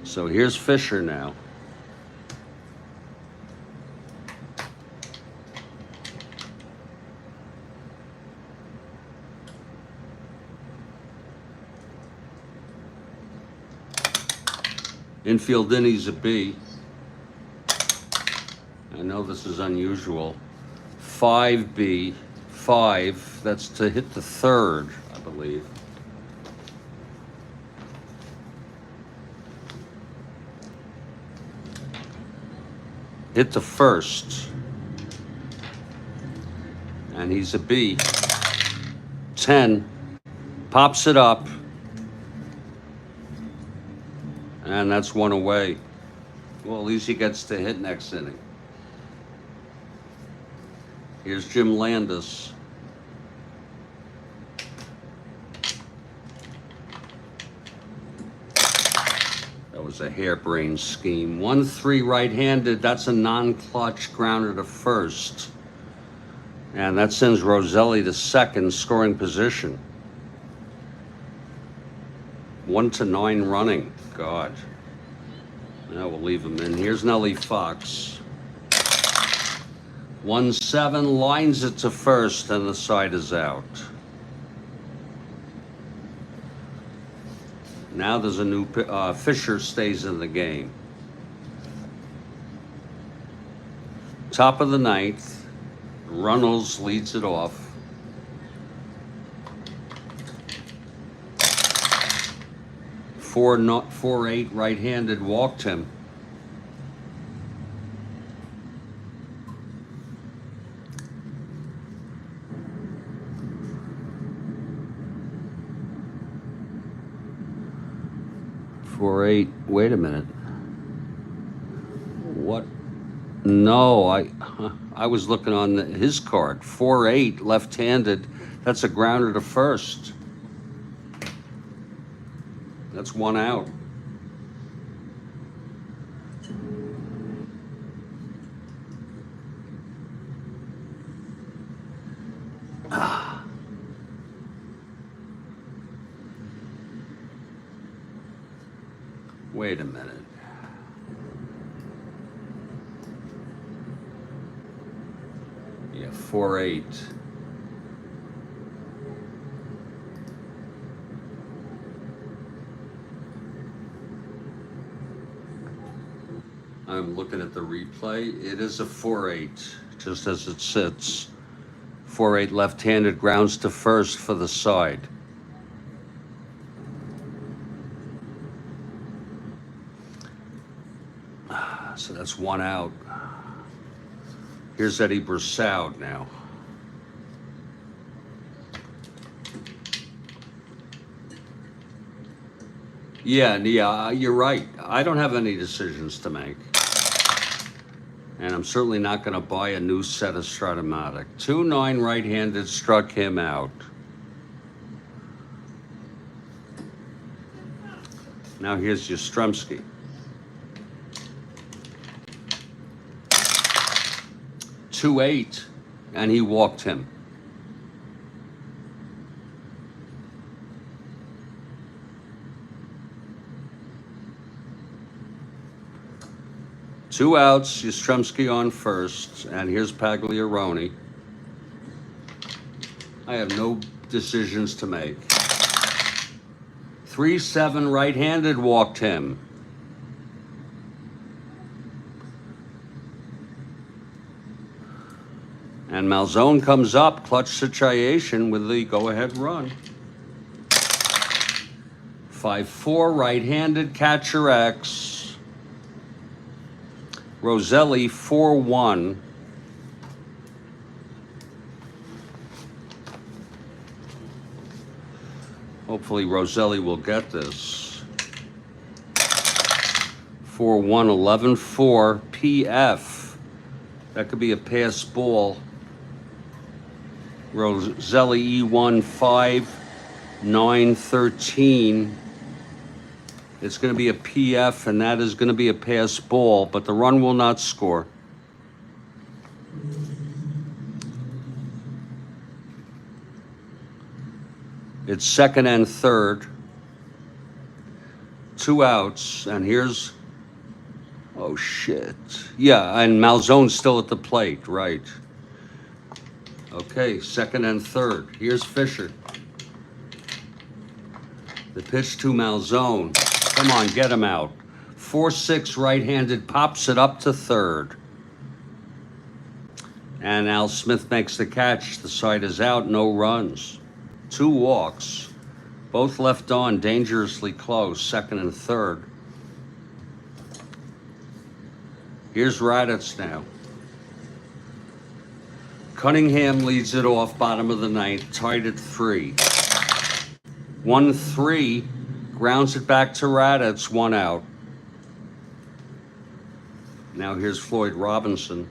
So here's Fisher now. Infield in, he's a B. I know this is unusual. 5B, 5, that's to hit the third, I believe. hit to first. And he's a B. 10. Pops it up. And that's one away. Well, at least he gets to hit next inning. Here's Jim Landis. That was a harebrained scheme. 1-3 right-handed. That's a non-clutch grounder to first. And that sends Roselli to second, scoring position. 1-9 running. God. Now we'll leave him in. Here's Nellie Fox. 1-7, lines it to first, and the side is out. Now there's a new Fisher stays in the game. Top of the ninth. Runnels leads it off. 4-8 right-handed walked him. Wait a minute. What? No, I was looking on his card. 4-8 left-handed. That's a grounder to first. That's one out. Wait a minute. Yeah, 4-8. I'm looking at the replay. It is a 4-8, just as it sits. 4-8 left-handed, grounds to first for the side. So that's one out. Here's Eddie Brissoud now. Yeah, you're right. I don't have any decisions to make. And I'm certainly not going to buy a new set of Strat-O-Matic. 2-9 right-handed struck him out. Now here's Yastrzemski. 2-8, and he walked him. Two outs, Yastrzemski on first, and here's Pagliarone. I have no decisions to make. 3-7 right-handed walked him. And Malzone comes up, clutch situation with the go-ahead run. 5-4 right-handed catcher X. Roselli 4-1. Hopefully Roselli will get this. 4-1, 11-4, PF. That could be a pass ball. Roselli E1, 5, 9, 13. It's going to be a PF, and that is going to be a pass ball, but the run will not score. It's second and third. Two outs, and here's... Oh, shit. Yeah, and Malzone's still at the plate, right. Okay, second and third. Here's Fisher. The pitch to Malzone. Come on, get him out. 4-6 right-handed, pops it up to third. And Al Smith makes the catch. The side is out, no runs. 2 walks. Both left on, dangerously close, second and third. Here's Here's Raditz now. Cunningham leads it off, bottom of the ninth, tied at 3. 1-3, grounds it back to Raditz, 1 out. Now here's Floyd Robinson.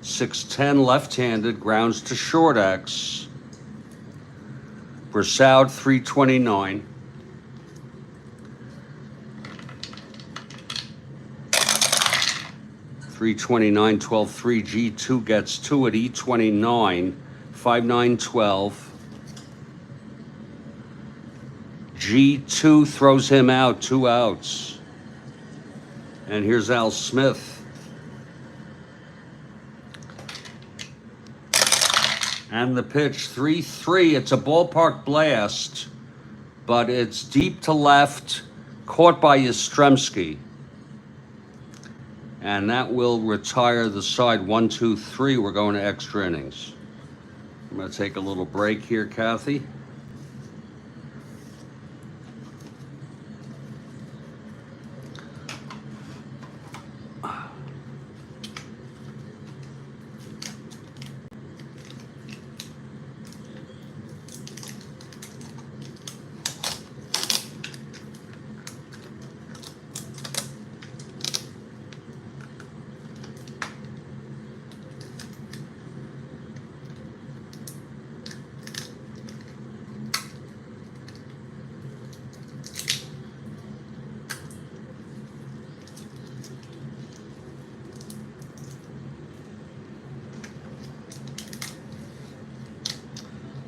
6-10, left-handed, grounds to short X. Brassard, 329. $329, 12-3, G2 gets 2 at E29, 5-9, 12. G2 throws him out, 2 outs. And here's Al Smith. And the pitch, 3-3. It's a ballpark blast, but it's deep to left, caught by Yastrzemski. And that will retire the side. 1-2-3. We're going to extra innings. I'm going to take a little break here, Kathy.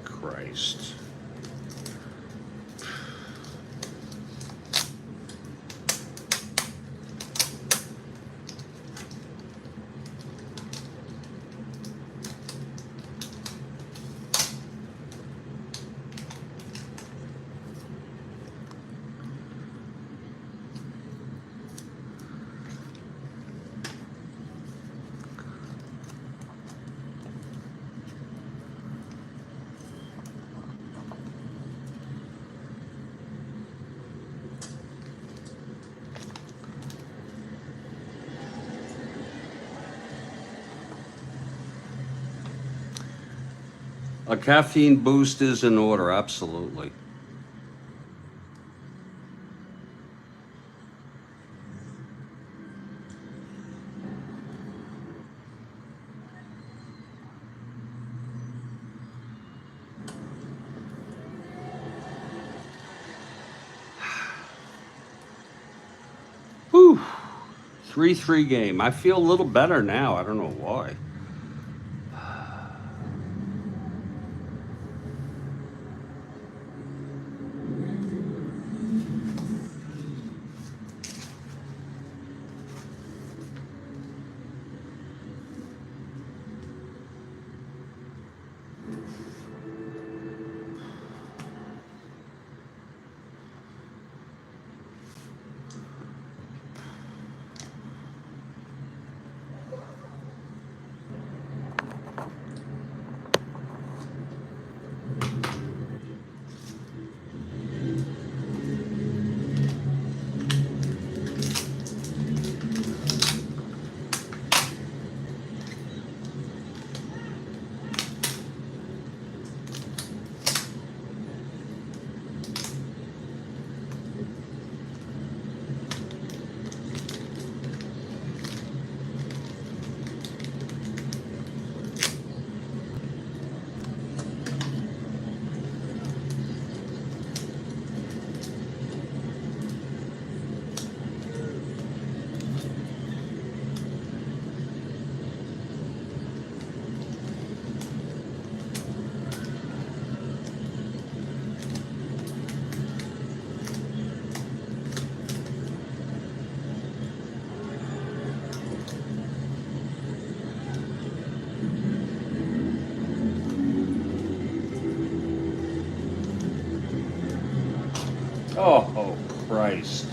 Christ. A caffeine boost is in order, absolutely. Whew. 3-3 game. I feel a little better now. I don't know why. Oh, Christ.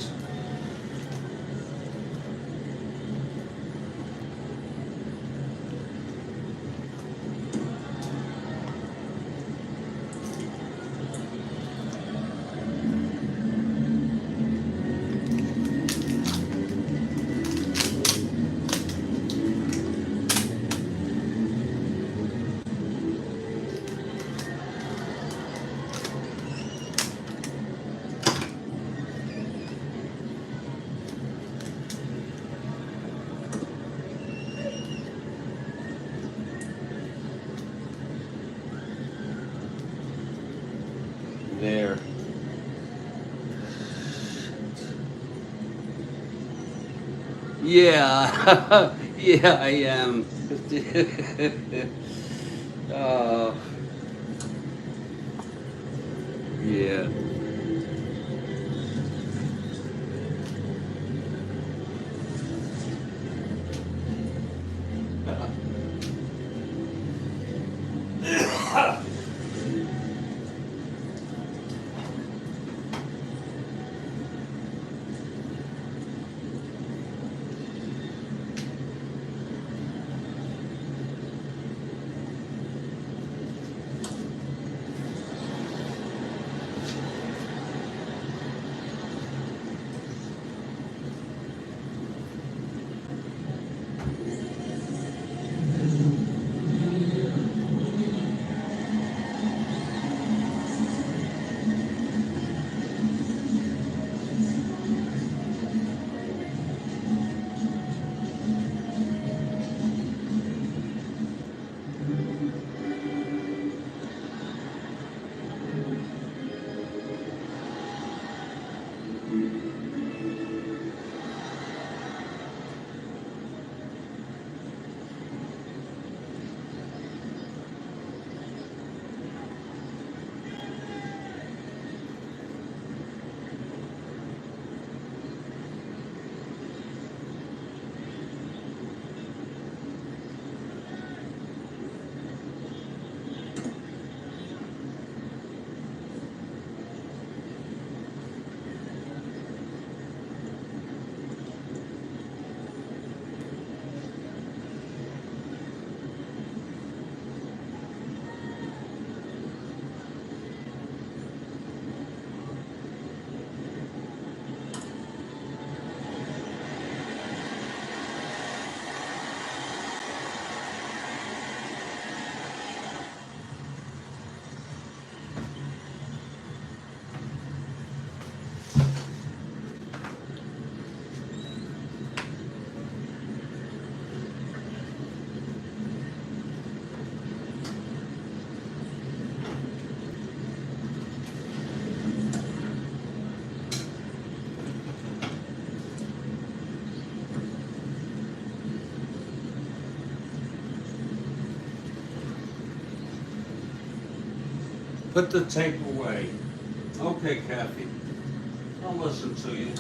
Yeah, yeah, I am. uh, yeah. Put the tape away. Okay, Kathy. I'll listen to you.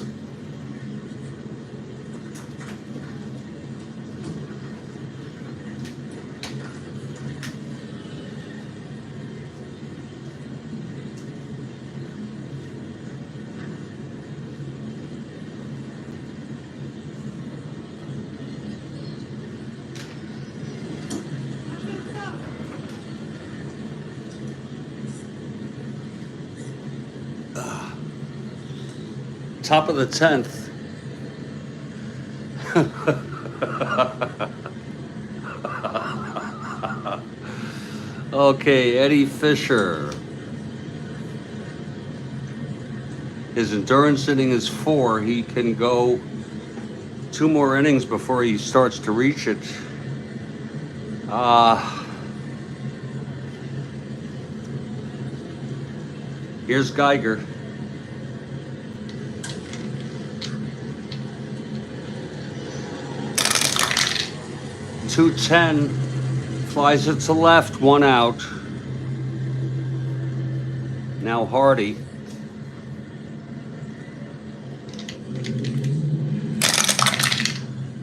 Top of the 10th. Okay, Eddie Fisher. His endurance inning is 4. He can go 2 more innings before he starts to reach it. Here's Geiger. .210, flies it to left, 1 out. Now Hardy.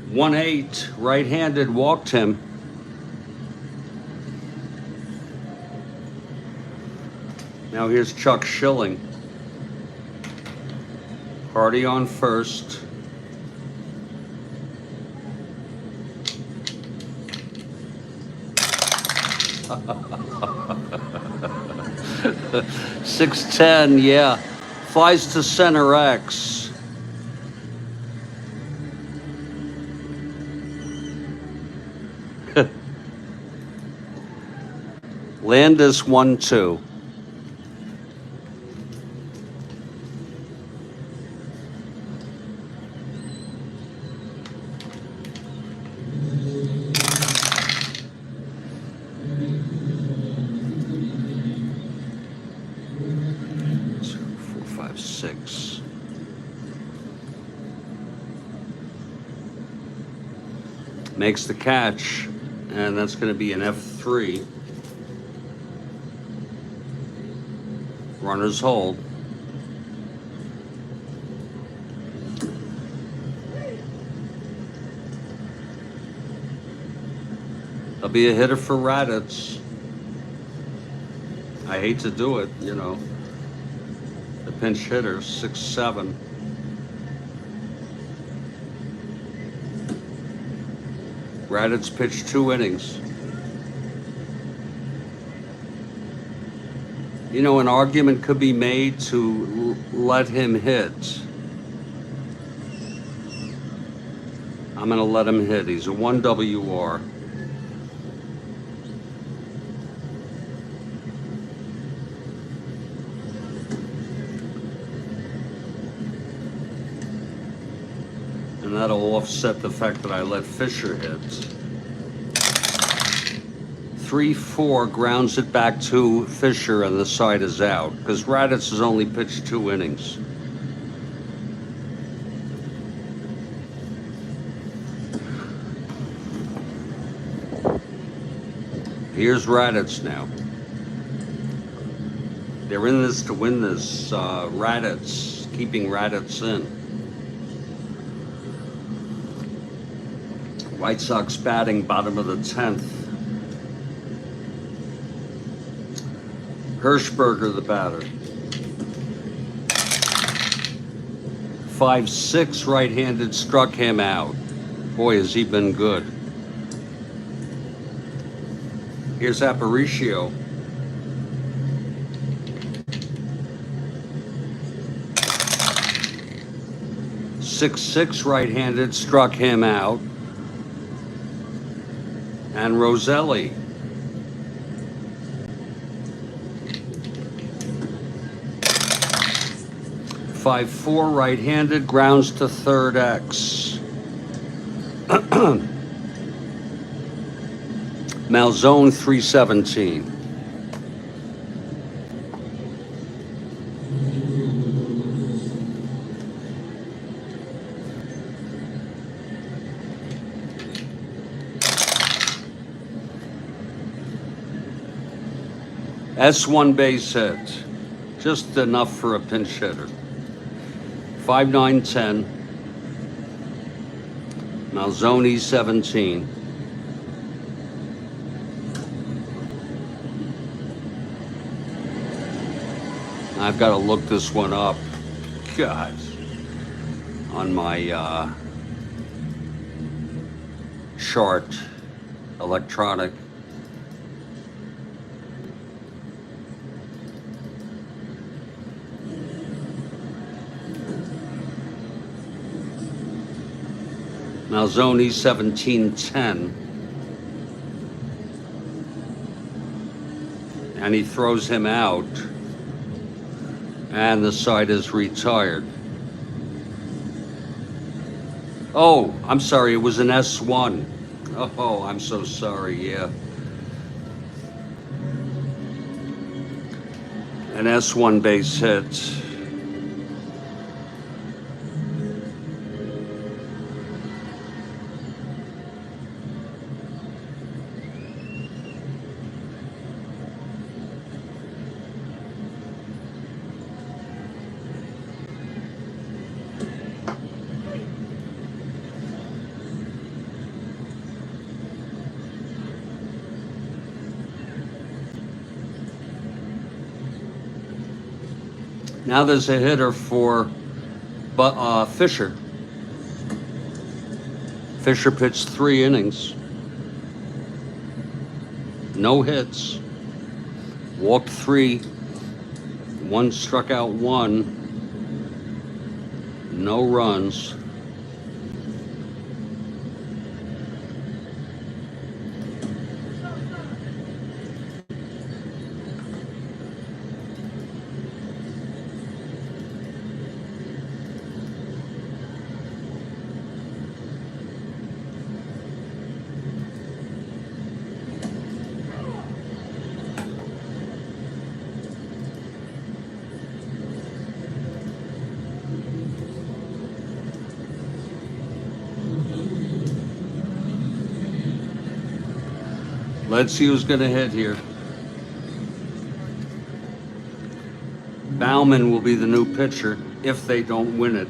.18, right-handed, walked him. Now here's Chuck Schilling. Hardy on first. .610, yeah. Flies to center X. Landis 1-2. makes the catch, and that's going to be an F3. Runners hold. There'll be a hitter for Raditz. I hate to do it, you know. The pinch hitter, 6-7. Raditz pitched 2 innings. You know, an argument could be made to let him hit. I'm going to let him hit. He's a 1 WR. And that'll offset the fact that I let Fisher hit. 3-4 grounds it back to Fisher, and the side is out because Raditz has only pitched 2 innings. Here's Raditz now. They're in this to win this. Raditz, keeping Raditz in. White Sox batting bottom of the 10th. Hirschberger, the batter. 5-6 right-handed, struck him out. Boy, has he been good. Here's Aparicio. Six right-handed, struck him out. And Roselli. Five-four right-handed, grounds to third X. Malzone 317. S1 base hit, just enough for a pinch hitter. 5-9-10. Malzone 17. I've got to look this one up. God, on my chart, electronic. Malzone 17-10. And he throws him out. And the side is retired. Oh, I'm sorry, it was an S1. Oh, I'm so sorry, yeah. An S1 base hit. Now there's a hitter for Fisher. Fisher pitched 3 innings. No hits. Walked 3. 1 struck out 1. No runs. Let's see who's going to hit here. Bauman will be the new pitcher if they don't win it.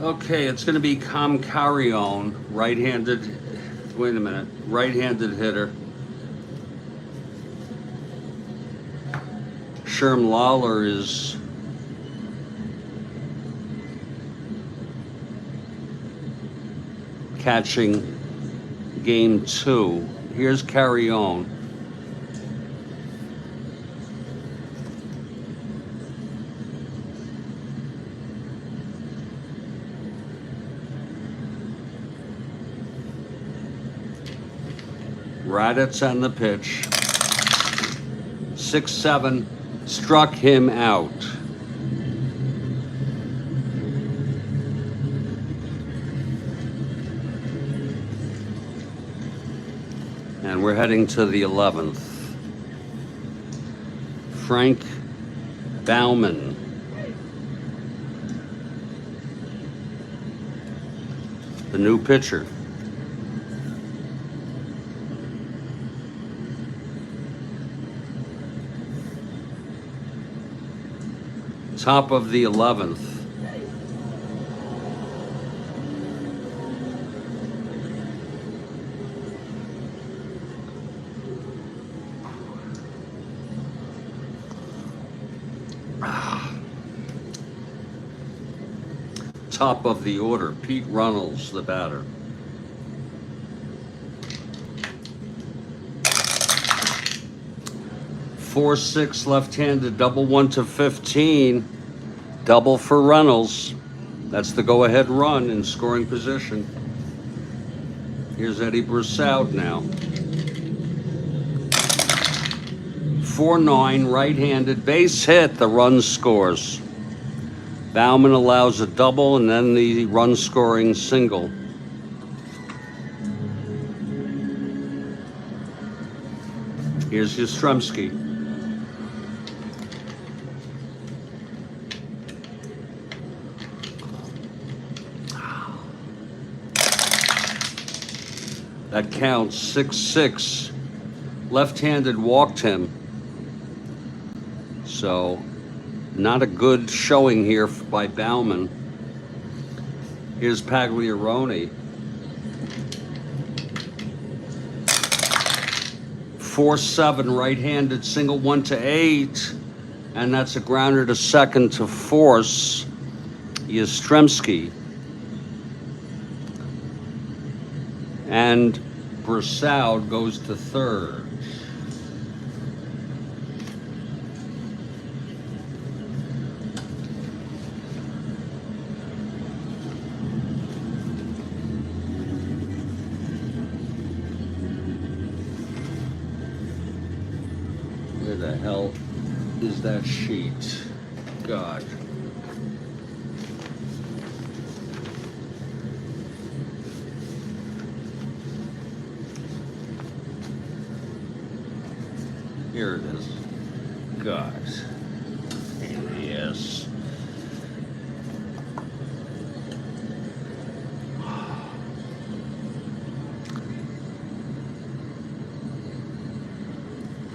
Okay, it's going to be Comcarion, right-handed. Wait a minute, right-handed hitter. Sherm Lawler is catching game 2. Here's Carrion. Raditz on the pitch. 6-7, struck him out. And we're heading to the 11th. Frank Bauman. The new pitcher. Top of the 11th. Top of the order, Pete Runnels, the batter. Four, 6, left-handed, double 1 to 15. Double for Runnels. That's the go-ahead run in scoring position. Here's Eddie Brussout now. 4-9, right-handed, base hit. The run scores. Bauman allows a double and then the run-scoring single. Here's Yastrzemski. That counts, 6-6. Left-handed walked him. So, not a good showing here by Bauman. Here's Pagliarone. 4-7, right-handed, single 1 to 8. And that's a grounder to second to force Yastrzemski. And Brussout goes to third. Where the hell is that sheet? God. Here it is. God. Yes.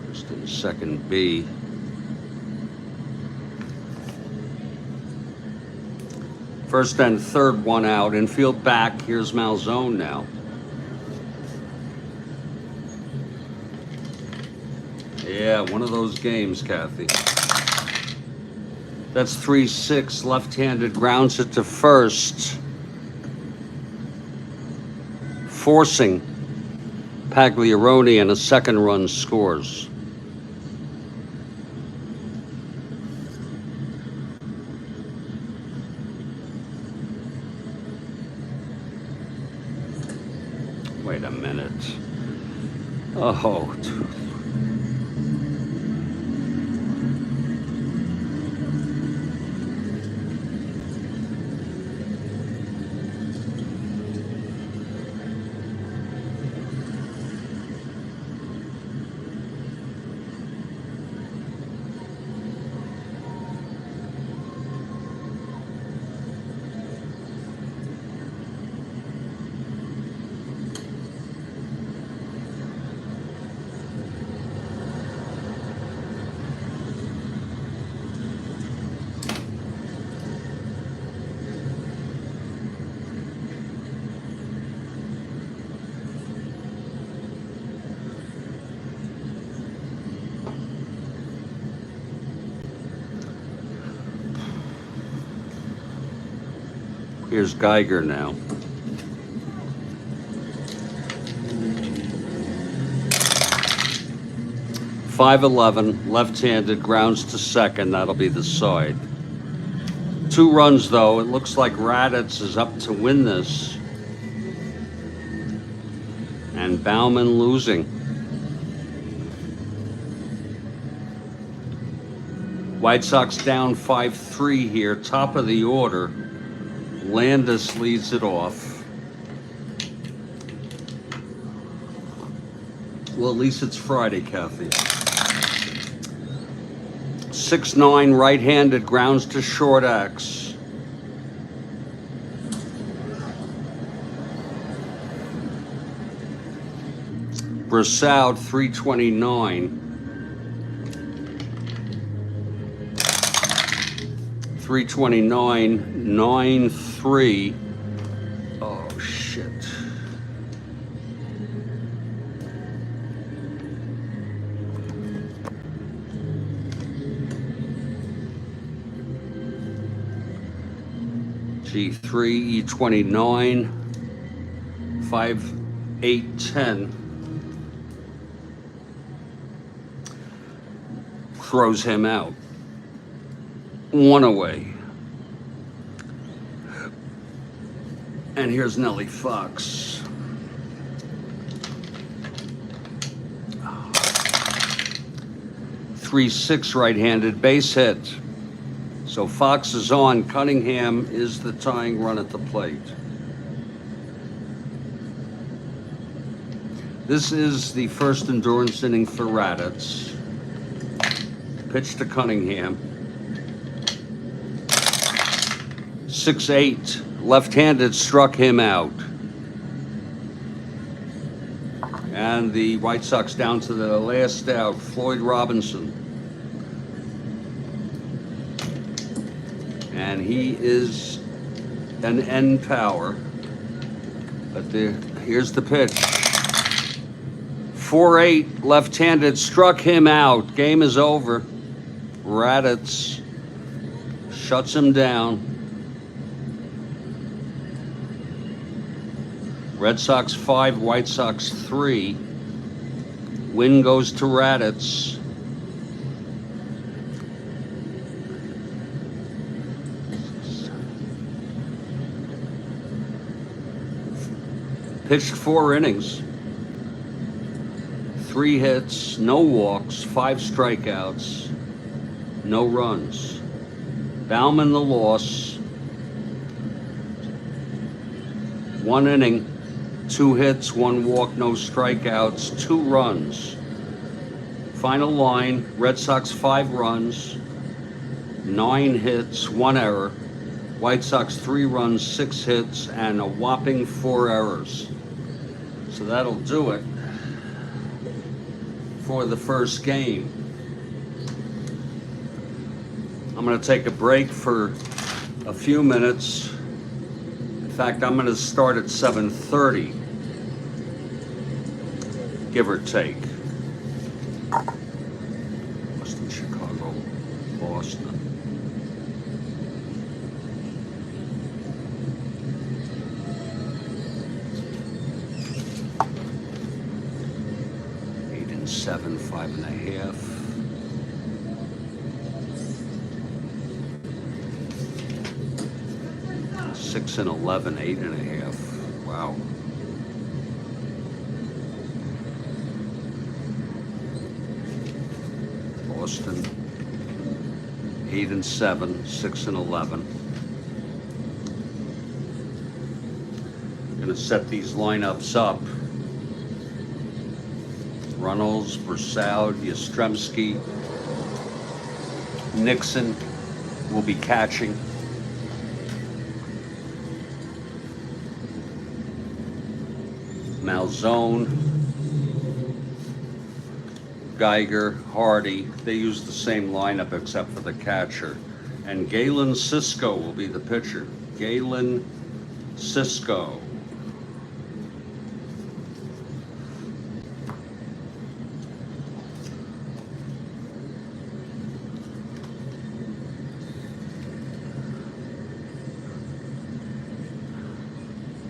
First and second B. First and third, one out. Infield back. Here's Malzone now. Yeah, one of those games, Kathy. That's 3-6, left-handed, grounds it to first. Forcing Pagliarone, and a second run scores. Wait a minute. Oh, Here's Geiger now. .511, left-handed, grounds to second. That'll be the side. 2 runs, though. It looks like Raditz is up to win this. And Bauman losing. White Sox down 5-3 here, top of the order. Landis leads it off. Well, at least it's Friday, Kathy. 6-9, right-handed, grounds to short X. Brassoud, 329. 329, 9-3. Oh, shit. G3, E29, 5, 8, 10. Throws him out. 1 away. And here's Nellie Fox. Oh. 3-6 right-handed, base hit. So Fox is on. Cunningham is the tying run at the plate. This is the first endurance inning for Raditz. Pitch to Cunningham. 6-8, left-handed, struck him out. And the White Sox down to the last out, Floyd Robinson. And he is an end power. But here's the pitch. 4-8, left-handed, struck him out. Game is over. Raditz shuts him down. Red Sox 5, White Sox 3. Win goes to Raditz. Pitched 4 innings. 3 hits, no walks, 5 strikeouts, no runs. Bauman the loss. 1 inning, 2 hits, 1 walk, no strikeouts, 2 runs. Final line, Red Sox 5 runs, 9 hits, 1 error. White Sox 3 runs, 6 hits, and a whopping 4 errors. So that'll do it for the first game. I'm going to take a break for a few minutes. In fact, I'm going to start at 7:30, give or take. Boston, Chicago, Boston. Seven, 5.5. Six and 11, 8.5. Wow. Boston, 8 and 7, 6 and 11. Gonna set these lineups up. Runnels, Brassoud, Yastrzemski, Nixon will be catching. Malzone, Geiger, Hardy, they use the same lineup except for the catcher. And Galen Cisco will be the pitcher. Galen Cisco.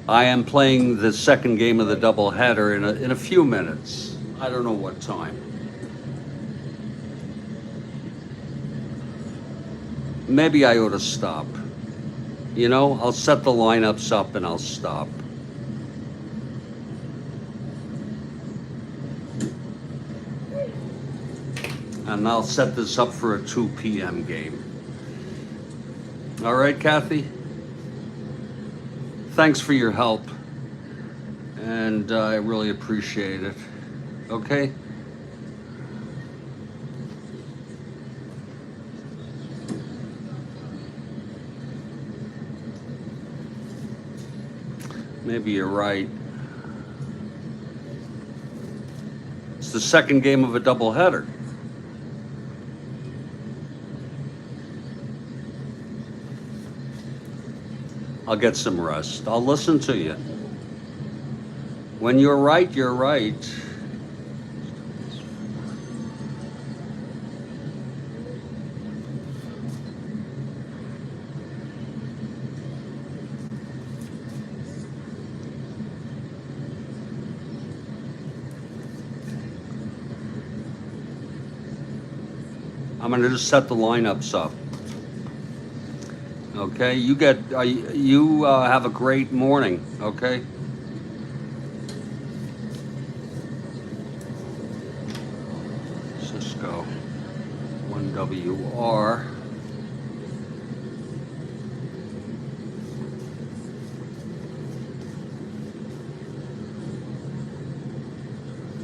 I am playing the second game of the doubleheader in a few minutes. I don't know what time. Maybe I ought to stop. You know, I'll set the lineups up and I'll stop. And I'll set this up for a 2 p.m. game. All right, Kathy? Thanks for your help. And I really appreciate it. Okay? Maybe you're right. It's the second game of a doubleheader. I'll get some rest. I'll listen to you. When you're right, you're right. I'm going to just set the lineups up. Okay, you have a great morning, okay? Cisco, 1WR.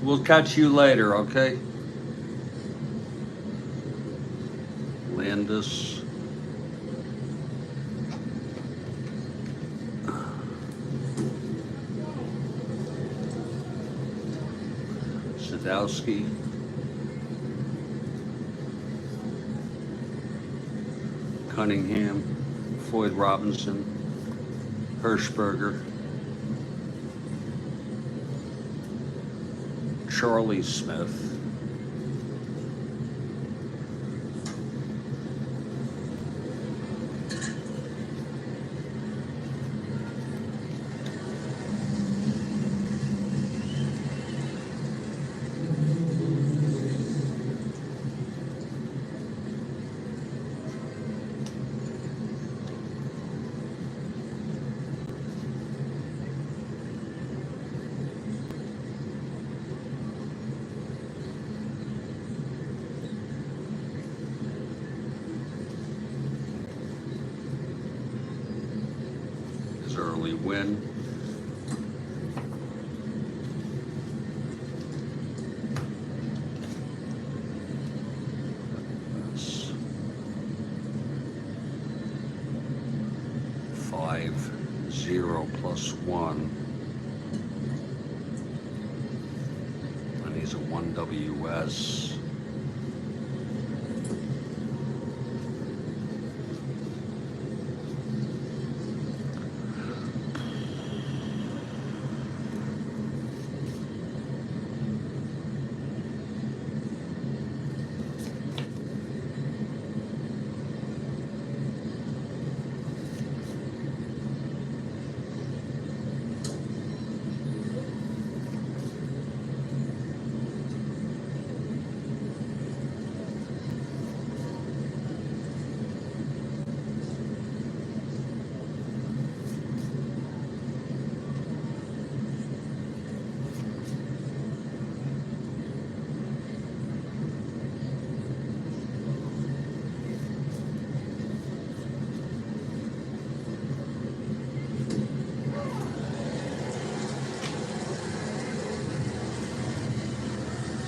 We'll catch you later, okay? Landis. Sadowski. Cunningham. Floyd Robinson. Hirschberger. Charlie Smith. Early win. That's 5-0 plus 1. And he's a 1WS.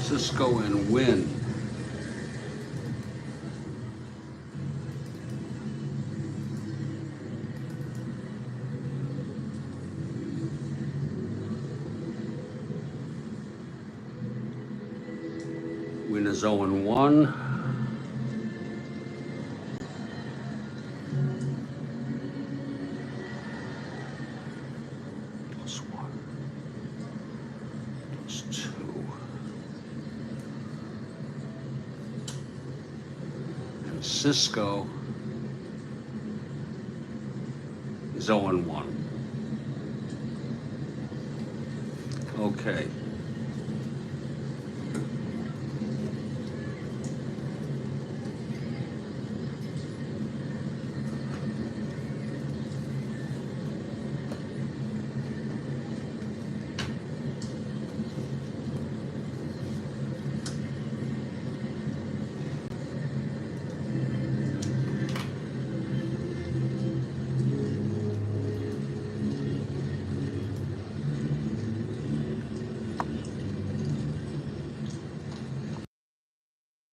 Cisco and win. Win is 0-1. Plus 1. Plus 2. Cisco is 0-1. Okay.